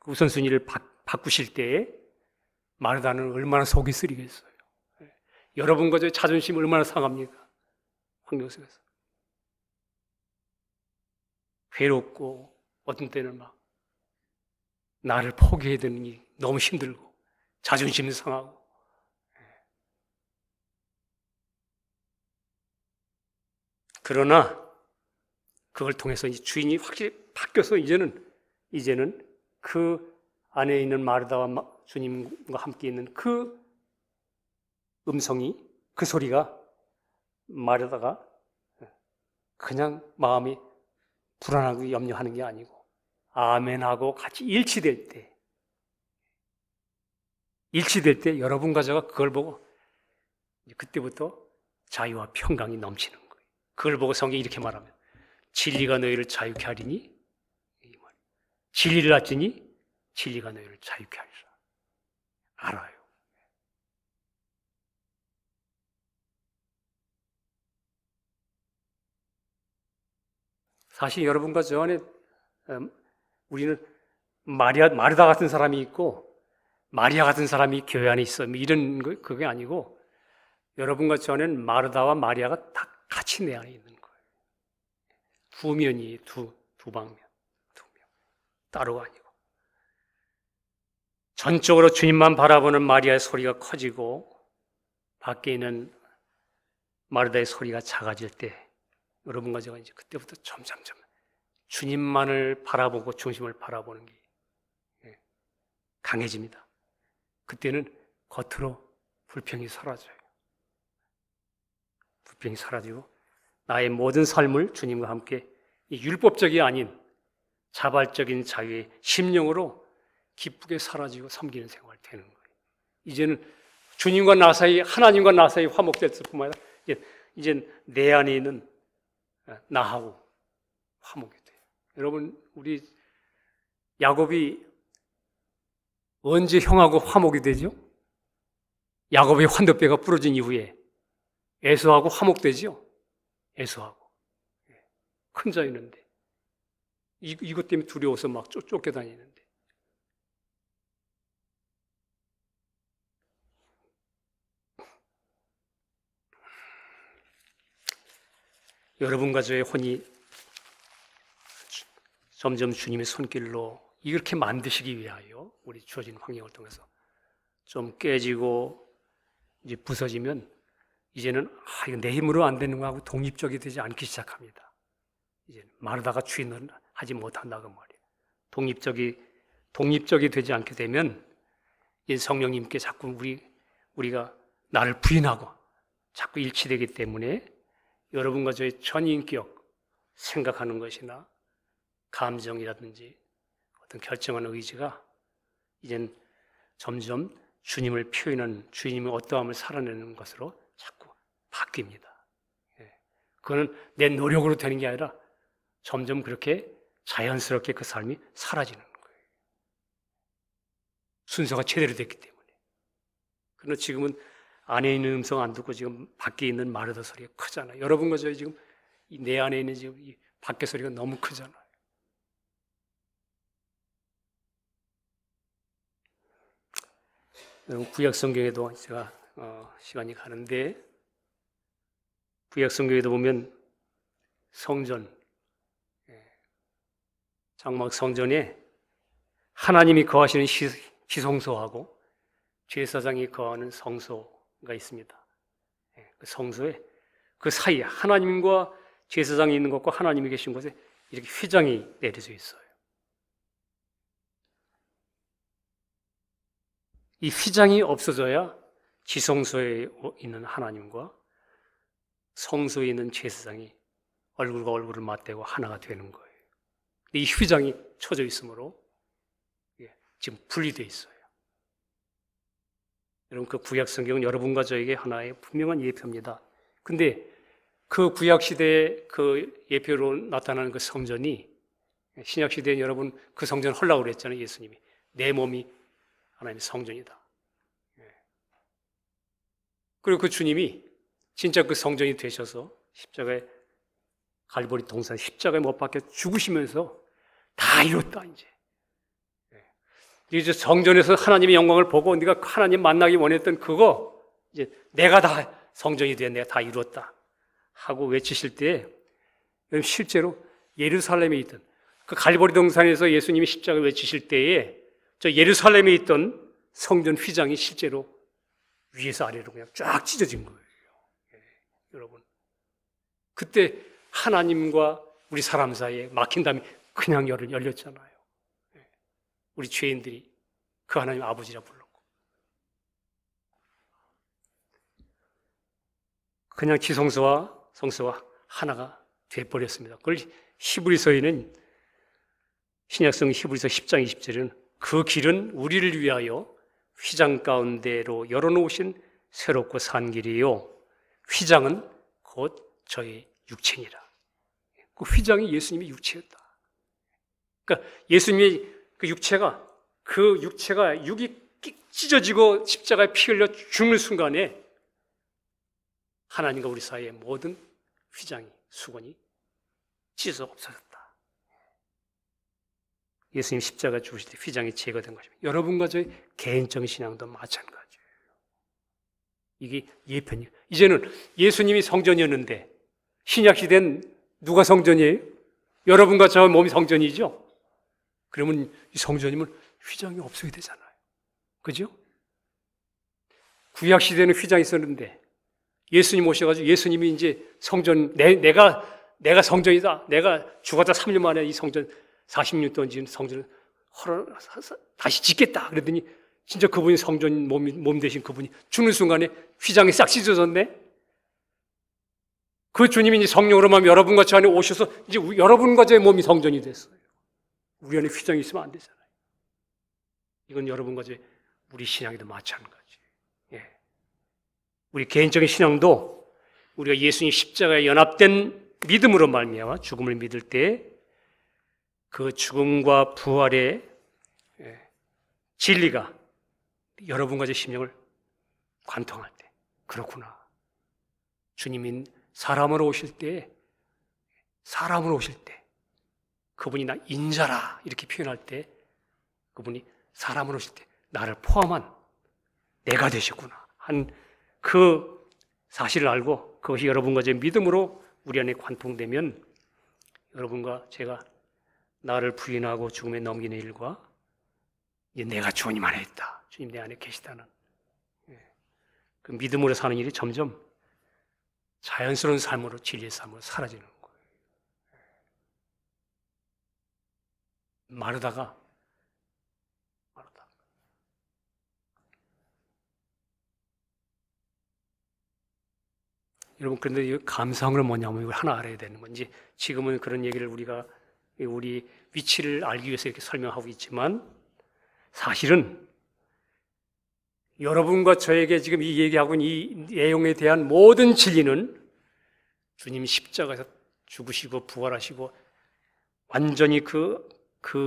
우선순위를 바꾸실 때에 마르다는 얼마나 속이 쓰리겠어요. 여러분과 저의 자존심이 얼마나 상합니까? 환경 속에서 괴롭고 어떤 때는 막 나를 포기해야 되는 게 너무 힘들고 자존심이 상하고 그러나 그걸 통해서 주인이 확실히 바뀌어서 이제는 그 안에 있는 마르다와 주님과 함께 있는 그 음성이, 그 소리가 마르다가 그냥 마음이 불안하고 염려하는 게 아니고 아멘하고 같이 일치될 때 여러분과 제가 그걸 보고 그때부터 자유와 평강이 넘치는 거예요. 그걸 보고 성경이 이렇게 말하면 진리가 너희를 자유케 하리니, 진리를 알지니 진리가 너희를 자유케 하리라. 알아요. 사실 여러분과 저 안에 우리는 마르다 같은 사람이 있고 마리아 같은 사람이 교회 안에 있어, 이런 그게 아니고 여러분과 저 안에는 마르다와 마리아가 다 같이 내 안에 있는 거예요. 두 면이, 두 방면, 두 면, 따로가 아니고 전적으로 주님만 바라보는 마리아의 소리가 커지고 밖에 있는 마르다의 소리가 작아질 때 여러분과 제가 이제 그때부터 점점점 주님만을 바라보고 중심을 바라보는 게 강해집니다. 그때는 겉으로 불평이 사라져요. 불평이 사라지고 나의 모든 삶을 주님과 함께 이 율법적이 아닌 자발적인 자유의 심령으로 기쁘게 사라지고 섬기는 생활이 되는 거예요. 이제는 주님과 나 사이, 하나님과 나 사이 화목될 뿐만 아니라 이제 내 안에 있는 나하고 화목이 돼요. 여러분, 우리 야곱이 언제 형하고 화목이 되죠? 야곱의 환도뼈가 부러진 이후에 에서하고 화목되죠? 에서하고. 큰 자였는데 이것 때문에 두려워서 막 쫓겨다니는데 여러분과 저의 혼이 점점 주님의 손길로 이렇게 만드시기 위하여 우리 주어진 환경을 통해서 좀 깨지고 이제 부서지면 이제는 이거 내 힘으로 안 되는 거 하고 독립적이 되지 않기 시작합니다. 이제 마르다가 주인은 하지 못한다고 말이에요. 독립적이 되지 않게 되면 이제 성령님께 자꾸 우리가 나를 부인하고 자꾸 일치되기 때문에 여러분과 저의 전인격 생각하는 것이나 감정이라든지 어떤 결정하는 의지가 이젠 점점 주님을 표현하는, 주님의 어떠함을 살아내는 것으로 자꾸 바뀝니다. 그거는 내 노력으로 되는 게 아니라 점점 그렇게 자연스럽게 그 삶이 사라지는 거예요. 순서가 제대로 됐기 때문에. 그러나 지금은 안에 있는 음성 안 듣고 지금 밖에 있는 마르다 소리가 크잖아요. 여러분과 저희 지금 내 안에 있는 지금 이 밖에 소리가 너무 크잖아요. 여러분, 구약 성경에도 제가 시간이 가는데 구약 성경에도 보면 성전, 장막 성전에 하나님이 거하시는 지성소하고 제사장이 거하는 성소가 있습니다. 그 성소에 그 사이에 하나님과 제사장이 있는 곳과 하나님이 계신 곳에 이렇게 휘장이 내려져 있어요. 이 휘장이 없어져야 지성소에 있는 하나님과 성소에 있는 제사장이 얼굴과 얼굴을 맞대고 하나가 되는 거예요. 이 휘장이 쳐져 있으므로 지금 분리되어 있어요. 여러분, 그 구약 성경은 여러분과 저에게 하나의 분명한 예표입니다. 근데 그 구약 시대의 그 예표로 나타나는 그 성전이 신약 시대에 여러분 그 성전 헐라고 그랬잖아요. 예수님이 내 몸이 하나님의 성전이다. 그리고 그 주님이 진짜 그 성전이 되셔서 십자가에 갈보리 동산 십자가에 못 박혀 죽으시면서 다 이뤘다 이제 성전에서 하나님의 영광을 보고 네가 하나님 만나기 원했던 그거 이제 내가 다 성전이 돼 내가 다 이뤘다 하고 외치실 때 실제로 예루살렘에 있던 그 갈보리 동산에서 예수님이 십자가 외치실 때에 저 예루살렘에 있던 성전 휘장이 실제로 위에서 아래로 그냥 쫙 찢어진 거예요. 여러분, 그때 하나님과 우리 사람 사이에 막힌 담이 그냥 열렸잖아요. 우리 죄인들이 그 하나님 아버지라 불렀고 그냥 지성소와 성소와 하나가 돼버렸습니다. 그걸 히브리서에는 신약성 히브리서 10장 20절에는 그 길은 우리를 위하여 휘장 가운데로 열어놓으신 새롭고 산 길이요 휘장은 곧 저의 육체니라. 그 휘장이 예수님의 육체였다. 그러니까 예수님의 그 육체가 육이 찢어지고 십자가에 피 흘려 죽는 순간에 하나님과 우리 사이의 모든 휘장이 수건이 찢어져 없어졌다. 예수님 십자가 죽으실 때 휘장이 제거된 것입니다. 여러분과 저의 개인적인 신앙도 마찬가지예요. 이게 예편이에요. 이제는 예수님이 성전이었는데 신약 시대는 누가 성전이에요? 여러분과 저 몸이 성전이죠? 그러면 이 성전이면 휘장이 없어야 되잖아요. 그죠? 구약 시대는 휘장이 있었는데 예수님 오셔가지고 예수님이 이제 성전, 내가 성전이다. 내가 죽었다 3년 만에 이 성전 40년 동안 지은 성전을 다시 짓겠다. 그랬더니 진짜 그분이 성전 몸 되신 그분이 죽는 순간에 휘장이 싹 찢어졌네. 그 주님이 이제 성령으로만 여러분과 저 안에 오셔서 이제 여러분과 저의 몸이 성전이 됐어요. 우리 안에 휘장이 있으면 안 되잖아요. 이건 여러분과 저의 우리 신앙에도 마찬가지예요. 예. 우리 개인적인 신앙도 우리가 예수님 십자가에 연합된 믿음으로 말미암아 죽음을 믿을 때 그 죽음과 부활의 진리가 여러분과 제 심령을 관통할 때 그렇구나. 주님이 사람으로 오실 때 그분이 나 인자라 이렇게 표현할 때 그분이 사람으로 오실 때 나를 포함한 내가 되셨구나 한 그 사실을 알고 그것이 여러분과 제 믿음으로 우리 안에 관통되면 여러분과 제가 나를 부인하고 죽음에 넘기는 일과 이제 내가 주님 안에 있다. 주님 내 안에 계시다는 그 믿음으로 사는 일이 점점 자연스러운 삶으로 진리의 삶으로 사라지는 거예요. 마르다가 여러분 그런데 이 감사한 건 뭐냐면 이걸 하나 알아야 되는 건지 지금은 그런 얘기를 우리가 우리 위치를 알기 위해서 이렇게 설명하고 있지만 사실은 여러분과 저에게 지금 이 얘기하고 있는 이 내용에 대한 모든 진리는 주님 십자가에서 죽으시고 부활하시고 완전히 그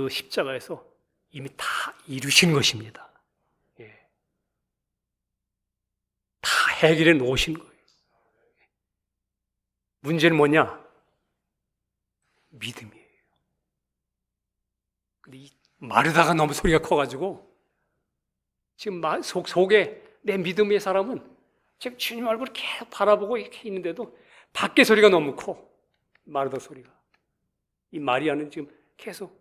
십자가에서 이미 다 이루신 것입니다. 예. 다 해결해 놓으신 거예요. 문제는 뭐냐? 믿음이에요. 근데 이 마르다가 너무 소리가 커가지고 지금 속에 내 믿음의 사람은 지금 주님 얼굴을 계속 바라보고 이렇게 있는데도 밖에 소리가 너무 커. 마르다 소리가. 이 마리아는 지금 계속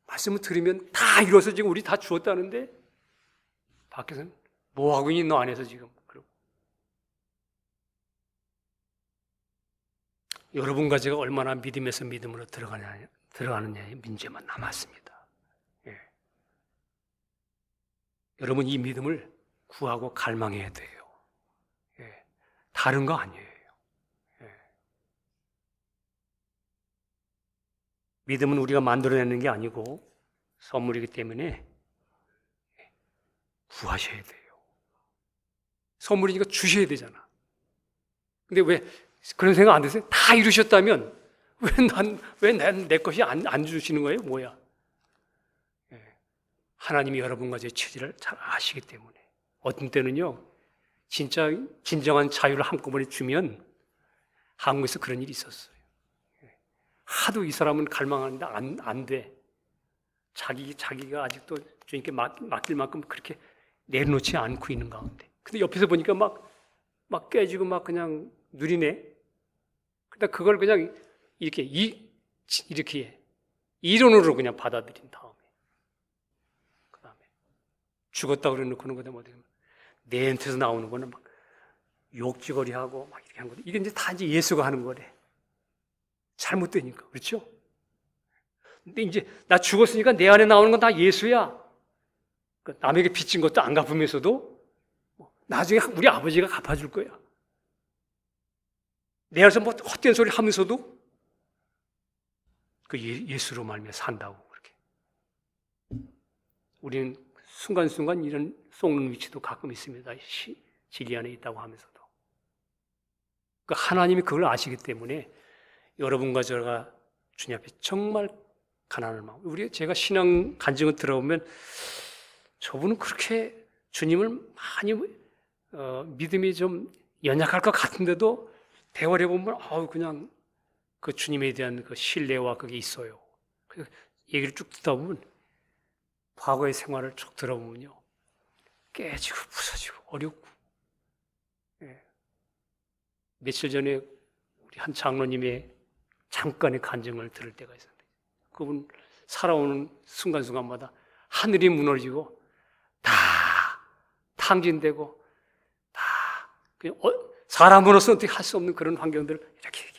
말씀을 들으면 다 이뤄서 지금 우리 다 죽었다는데 밖에서는 뭐 하고 있니 너 안에서 지금. 그러고. 여러분과 제가 얼마나 믿음에서 믿음으로 들어가느냐의 문제만 남았습니다. 예. 여러분 이 믿음을 구하고 갈망해야 돼요. 예. 다른 거 아니에요. 예. 믿음은 우리가 만들어내는 게 아니고 선물이기 때문에 구하셔야 돼요. 선물이니까 주셔야 되잖아. 근데 왜 그런 생각 안 드세요? 다 이루셨다면 왜 내 것이 안 주시는 거예요? 뭐야? 예. 하나님이 여러분과 제 처지를 잘 아시기 때문에 어떤 때는요 진짜 진정한 자유를 한꺼번에 주면 한국에서 그런 일이 있었어요. 예. 하도 이 사람은 갈망하는데 안 돼. 자기가 아직도 주님께 맡길 만큼 그렇게 내려놓지 않고 있는 가운데. 근데 옆에서 보니까 막 깨지고 막 그냥 누리네. 근데 그걸 그냥 이렇게 이론으로 그냥 받아들인 다음에 그다음에 죽었다고 그래놓고는 거다 뭐 내한테서 나오는 거는 막 욕지거리하고 막 이렇게 한 거데 이게 이제 다 이제 예수가 하는 거래. 잘못되니까. 그렇죠? 근데 이제 나 죽었으니까 내 안에 나오는 건 다 예수야. 남에게 빚진 것도 안 갚으면서도 나중에 우리 아버지가 갚아줄 거야. 내 안에서 뭐 헛된 소리 하면서도 그 예수로 말미암아 산다고 그렇게. 우리는 순간순간 이런 속는 위치도 가끔 있습니다. 진리 안에 있다고 하면서도. 그 하나님이 그걸 아시기 때문에 여러분과 제가 주님 앞에 정말 가난한 마음. 제가 신앙 간증을 들어보면 저분은 그렇게 주님을 많이 믿음이 좀 연약할 것 같은데도 대화를 해보면 그냥 그 주님에 대한 그 신뢰와 그게 있어요. 그래서 얘기를 쭉 듣다 보면 과거의 생활을 쭉 들어보면요, 깨지고 부서지고 어렵고. 예. 며칠 전에 우리 한 장로님의 잠깐의 간증을 들을 때가 있었는데, 그분 살아오는 순간순간마다 하늘이 무너지고 다 탕진되고 다 사람으로서 어떻게 할 수 없는 그런 환경들을 이렇게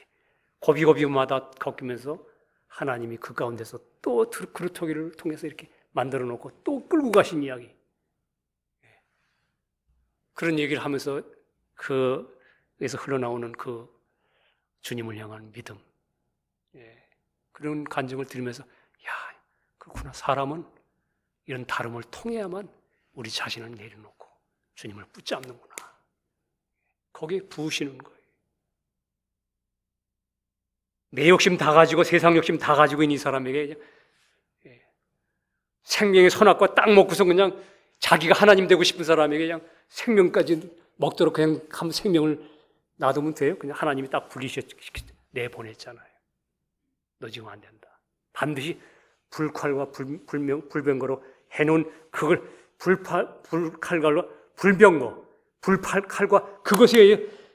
고비고비마다 겪으면서 하나님이 그 가운데서 또 그루터기를 통해서 이렇게 만들어 놓고 또 끌고 가신 이야기. 그런 얘기를 하면서 그에서 흘러나오는 그 주님을 향한 믿음. 그런 간증을 들으면서 그렇구나. 사람은 이런 다름을 통해야만 우리 자신을 내려놓고 주님을 붙잡는구나. 거기에 부으시는 거예요. 내 욕심 다 가지고 세상 욕심 다 가지고 있는 이 사람에게 생명의 선악과 딱 먹고서 그냥 자기가 하나님 되고 싶은 사람에게 그냥 생명까지 먹도록 그냥 한 생명을 놔두면 돼요? 그냥 하나님이 딱 내보냈잖아요. 너 지금 안 된다. 반드시 불칼과 불병거로 해놓은 그걸 불칼과 불병거, 불칼과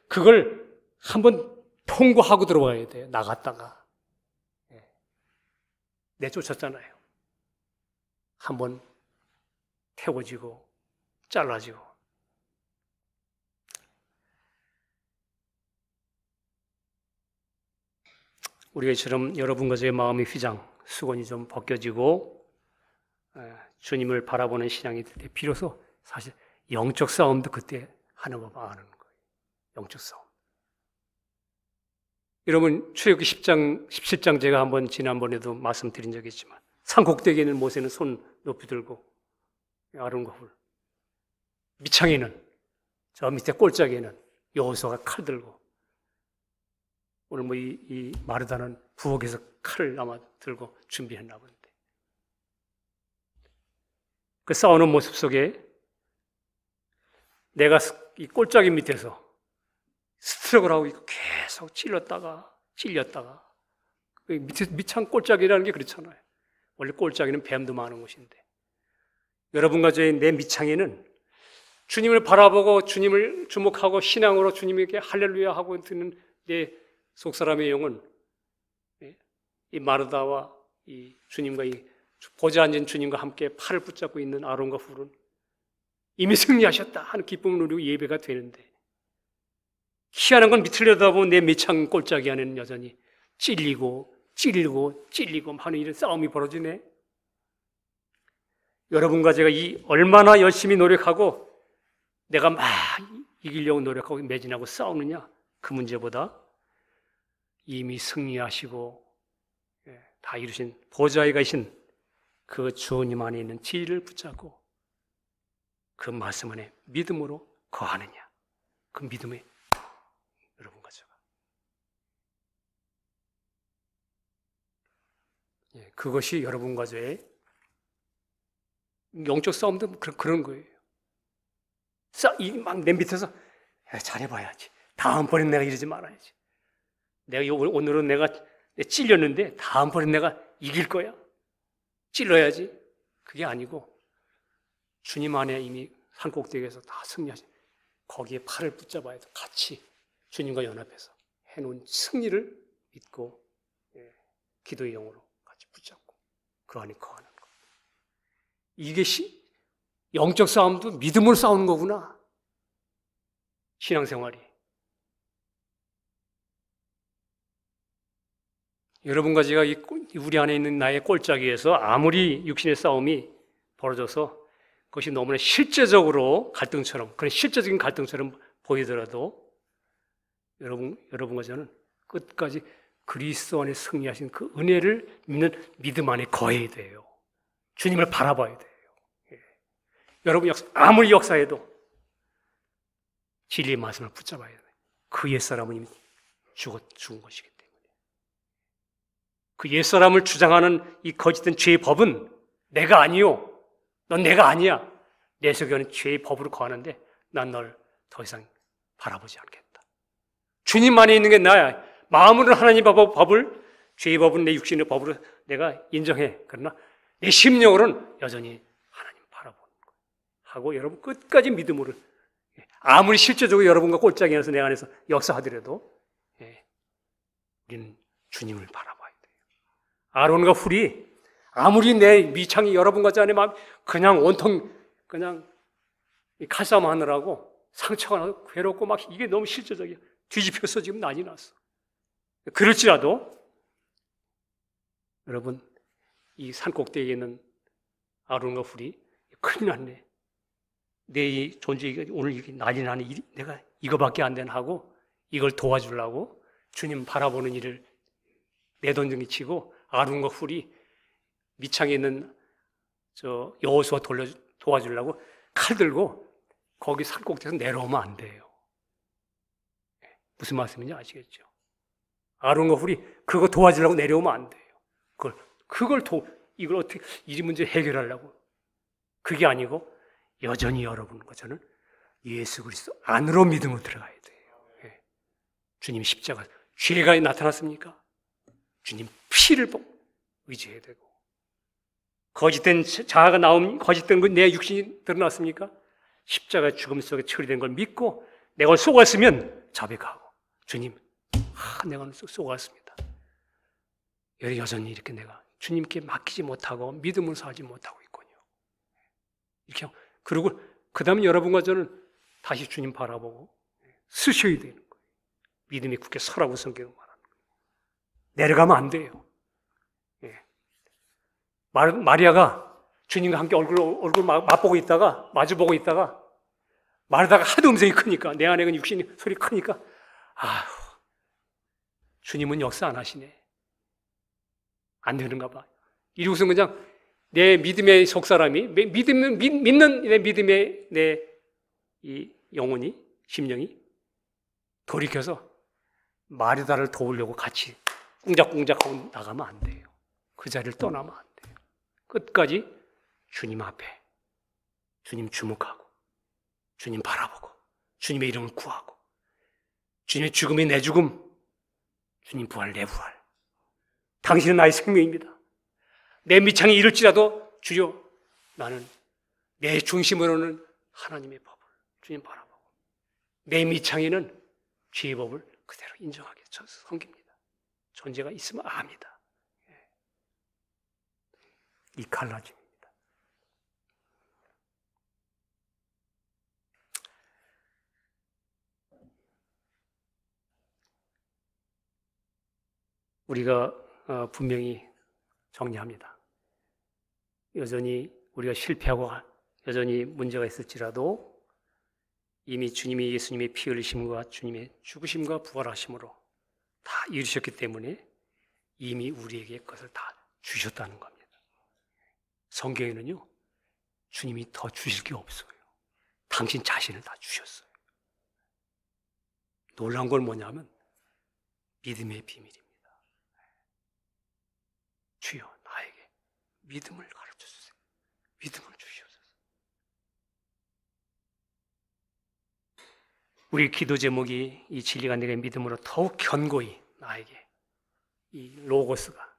그걸 한번 통과하고 들어와야 돼요. 나갔다가. 내쫓았잖아요. 한번 태워지고 잘라지고. 우리가 이처럼 여러분과 저의 마음의 휘장, 수건이 좀 벗겨지고 주님을 바라보는 신앙이 될 때 비로소 사실 영적 싸움도 그때 하는 법 아는 거예요. 영적 싸움. 여러분 출애굽기 10장, 17장 제가 한번 지난번에도 말씀드린 적이 있지만 산 꼭대기에 있는 모세는 손 높이 들고 아론과 훌, 밑창에는 저 밑에 꼴짝에는 여호수아가 칼 들고, 오늘 뭐 이 마르다는 부엌에서 칼을 아마 들고 준비했나 본데, 그 싸우는 모습 속에 내가 이 꼴짝이 밑에서 스트럭을 하고 계속 찔렸다가 밑창 꼴짝이라는 게 그렇잖아요. 원래 꼴짝이는 뱀도 많은 곳인데, 여러분과 저의 내 밑창에는 주님을 바라보고 주님을 주목하고 신앙으로 주님에게 할렐루야 하고 듣는 내 속사람의 영은 이 마르다와 이 주님과 이 보좌 앉은 주님과 함께 팔을 붙잡고 있는 아론과 훌은 이미 승리하셨다 하는 기쁨을 누리고 예배가 되는데, 희한한 건 밑을 내다보면 내 밑창 꼴짝이 안에는 여전히 찔리고 하는 이런 싸움이 벌어지네. 여러분과 제가 얼마나 열심히 노력하고 내가 막 이기려고 노력하고 매진하고 싸우느냐, 그 문제보다 이미 승리하시고 다 이루신 보좌에 가신 그 주님 안에 있는 진리를 붙잡고 그 말씀 안에 믿음으로 거하느냐, 그 믿음에 여러분과 제가 그것이 여러분과 저의 영적 싸움도 그런 거예요. 막 내 밑에서 잘해봐야지, 다음번엔 내가 이러지 말아야지, 오늘은 내가 찔렸는데 다음번엔 내가 이길 거야, 찔러야지. 그게 아니고 주님 안에 이미 산꼭대기에서 다 승리하신 거기에 팔을 붙잡아야 돼. 같이 주님과 연합해서 해놓은 승리를 믿고 기도의 영으로 같이 붙잡고 그 안에 거하는 것. 이게 영적 싸움도 믿음으로 싸우는 거구나. 신앙생활이. 여러분과 제가 우리 안에 있는 나의 꼴짜기에서 아무리 육신의 싸움이 벌어져서 그것이 너무나 실제적으로 갈등처럼, 그런 실제적인 갈등처럼 보이더라도 여러분과 저는 끝까지 그리스도 안에 승리하신 그 은혜를 믿는 믿음 안에 거해야 돼요. 주님을 바라봐야 돼요. 예. 여러분 아무리 역사해도 진리의 말씀을 붙잡아야 돼요. 그 옛사람은 이미 죽은 것이기 때문에. 그 옛사람을 주장하는 이 거짓된 죄의 법은 내가 아니요. 넌 내가 아니야. 내 속에는 죄의 법으로 거하는데 난 널 더 이상 바라보지 않겠다. 주님만에 있는 게 나야. 마음으로 하나님 법을, 죄의 법은 내 육신의 법으로 내가 인정해. 그러나 내 심령으로는 여전히 하나님 바라보는 거예요. 하고 여러분 끝까지 믿음으로, 아무리 실제적으로 여러분과 꼴짝이 안에서 내 안에서 역사하더라도 우리는 주님을 바라봐야 돼요. 아론과 훌이 아무리 내 미창이 여러분과 제 안에 그냥 온통 그냥 칼싸움 하느라고 상처가 나서 괴롭고 막 이게 너무 실제적이야. 뒤집혀서 지금 난리 났어. 그럴지라도 여러분 이 산꼭대기에 있는 아론과 훌이 큰일 났네. 내 이 존재가 오늘 이렇게 난리 나는 내가 이거밖에 안 되나 하고 이걸 도와주려고 주님 바라보는 일을 내던전기 치고 아론과 훌이 미창에 있는 저 여호수아 도와주려고 칼 들고 거기 산꼭대에서 내려오면 안 돼요. 무슨 말씀인지 아시겠죠? 아론과 훌이 그거 도와주려고 내려오면 안 돼요. 이걸 어떻게 이 문제 해결하려고? 그게 아니고 여전히 여러분과 저는 예수 그리스도 안으로 믿음으로 들어가야 돼요. 예. 주님 십자가 죄가 나타났습니까? 주님 피를 의지해야 되고 거짓된 자아가 거짓된 내 육신이 드러났습니까? 십자가 죽음 속에 처리된 걸 믿고 내가 속았으면 자백하고 주님, 내가 속았습니다. 여전히 이렇게 내가 주님께 맡기지 못하고 믿음으로 살지 못하고 있군요. 이렇게 하고, 그리고 그 다음에 여러분과 저는 다시 주님 바라보고 쓰셔야 되는 거예요. 믿음이 굳게 서라고 성경은 말하는 거예요. 내려가면 안 돼요. 예. 마리아가 주님과 함께 얼굴 맛보고 있다가 마주보고 있다가 말하다가 하도 음성이 크니까 내 안에 육신이 소리 크니까 주님은 역사 안 하시네. 안 되는가 봐. 이러고서 그냥 내 믿음의 속사람이 믿는 내 믿음의 내 이 영혼이 심령이 돌이켜서 마리다를 도우려고 같이 꿍작꿍작하고 나가면 안 돼요. 그 자리를 떠나면 안 돼요. 끝까지 주님 앞에 주님 주목하고 주님 바라보고 주님의 이름을 구하고 주님의 죽음이 내 죽음, 주님 부활 내 부활. 당신은 나의 생명입니다. 내 미창이 이럴지라도 주여 나는 내 중심으로는 하나님의 법을 주님 바라보고 내 미창에는 죄의 법을 그대로 인정하게 섬깁니다. 존재가 있으면 압니다. 이 갈라짐입니다. 우리가 분명히 정리합니다. 여전히 우리가 실패하고 여전히 문제가 있을지라도 이미 주님이 예수님의 피 흘리심과 주님의 죽으심과 부활하심으로 다 이루셨기 때문에 이미 우리에게 그것을 다 주셨다는 겁니다. 성경에는요, 주님이 더 주실 게 없어요. 당신 자신을 다 주셨어요. 놀라운 건 뭐냐면 믿음의 비밀입니다. 주여 나에게 믿음을 가르쳐 주세요. 믿음을 주시옵소서. 우리 기도 제목이 이 진리가 내게 믿음으로 더욱 견고히 나에게 이 로고스가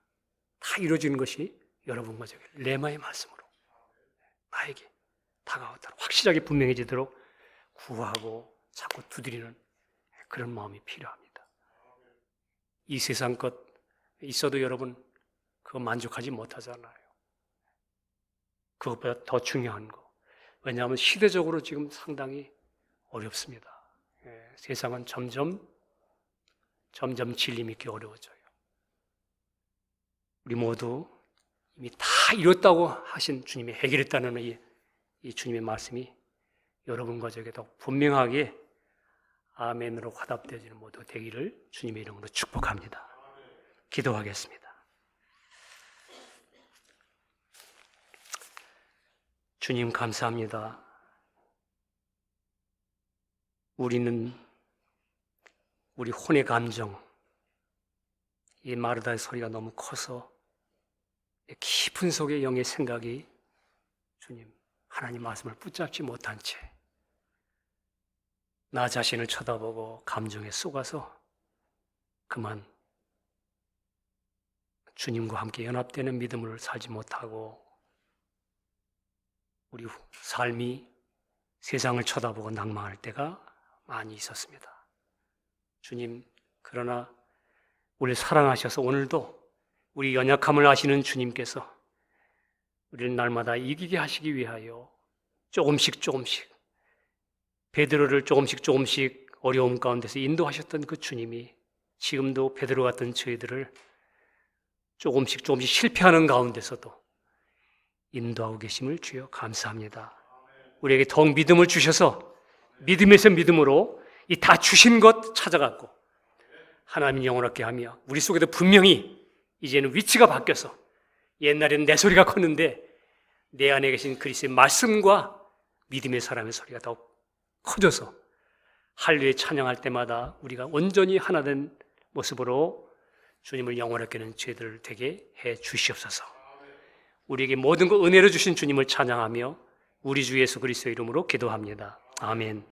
다 이루어지는 것이 여러분과 저에게 레마의 말씀으로 나에게 다가오도록 확실하게 분명해지도록 구하고 자꾸 두드리는 그런 마음이 필요합니다. 이 세상 것 있어도 여러분 그거 만족하지 못하잖아요. 그것보다 더 중요한 거. 왜냐하면 시대적으로 지금 상당히 어렵습니다. 세상은 점점 진리 믿기 어려워져요. 우리 모두 이미 다 이뤘다고 하신 주님이 해결했다는 이 주님의 말씀이 여러분과 저에게도 분명하게 아멘으로 화답되어지는 모두 되기를 주님의 이름으로 축복합니다. 기도하겠습니다. 주님 감사합니다. 우리는 우리 혼의 감정, 이 마르다의 소리가 너무 커서 깊은 속의 영의 생각이 주님 하나님 말씀을 붙잡지 못한 채 나 자신을 쳐다보고 감정에 쏘가서 그만 주님과 함께 연합되는 믿음을 살지 못하고 우리 삶이 세상을 쳐다보고 낭망할 때가 많이 있었습니다. 주님, 그러나 우리를 사랑하셔서 오늘도 우리 연약함을 아시는 주님께서 우리를 날마다 이기게 하시기 위하여 조금씩 베드로를 조금씩 어려움 가운데서 인도하셨던 그 주님이 지금도 베드로 같은 저희들을 조금씩 실패하는 가운데서도 인도하고 계심을 주여 감사합니다. 우리에게 더욱 믿음을 주셔서 믿음에서 믿음으로 이 다 주신 것 찾아갖고 하나님 영원하게 하며 우리 속에도 분명히 이제는 위치가 바뀌어서 옛날에는 내 소리가 컸는데 내 안에 계신 그리스도의 말씀과 믿음의 사람의 소리가 더욱 커져서 할례 찬양할 때마다 우리가 온전히 하나된 모습으로 주님을 영원하게 하는 죄들을 되게 해 주시옵소서. 우리에게 모든 것 은혜로 주신 주님을 찬양하며 우리 주 예수 그리스도의 이름으로 기도합니다. 아멘.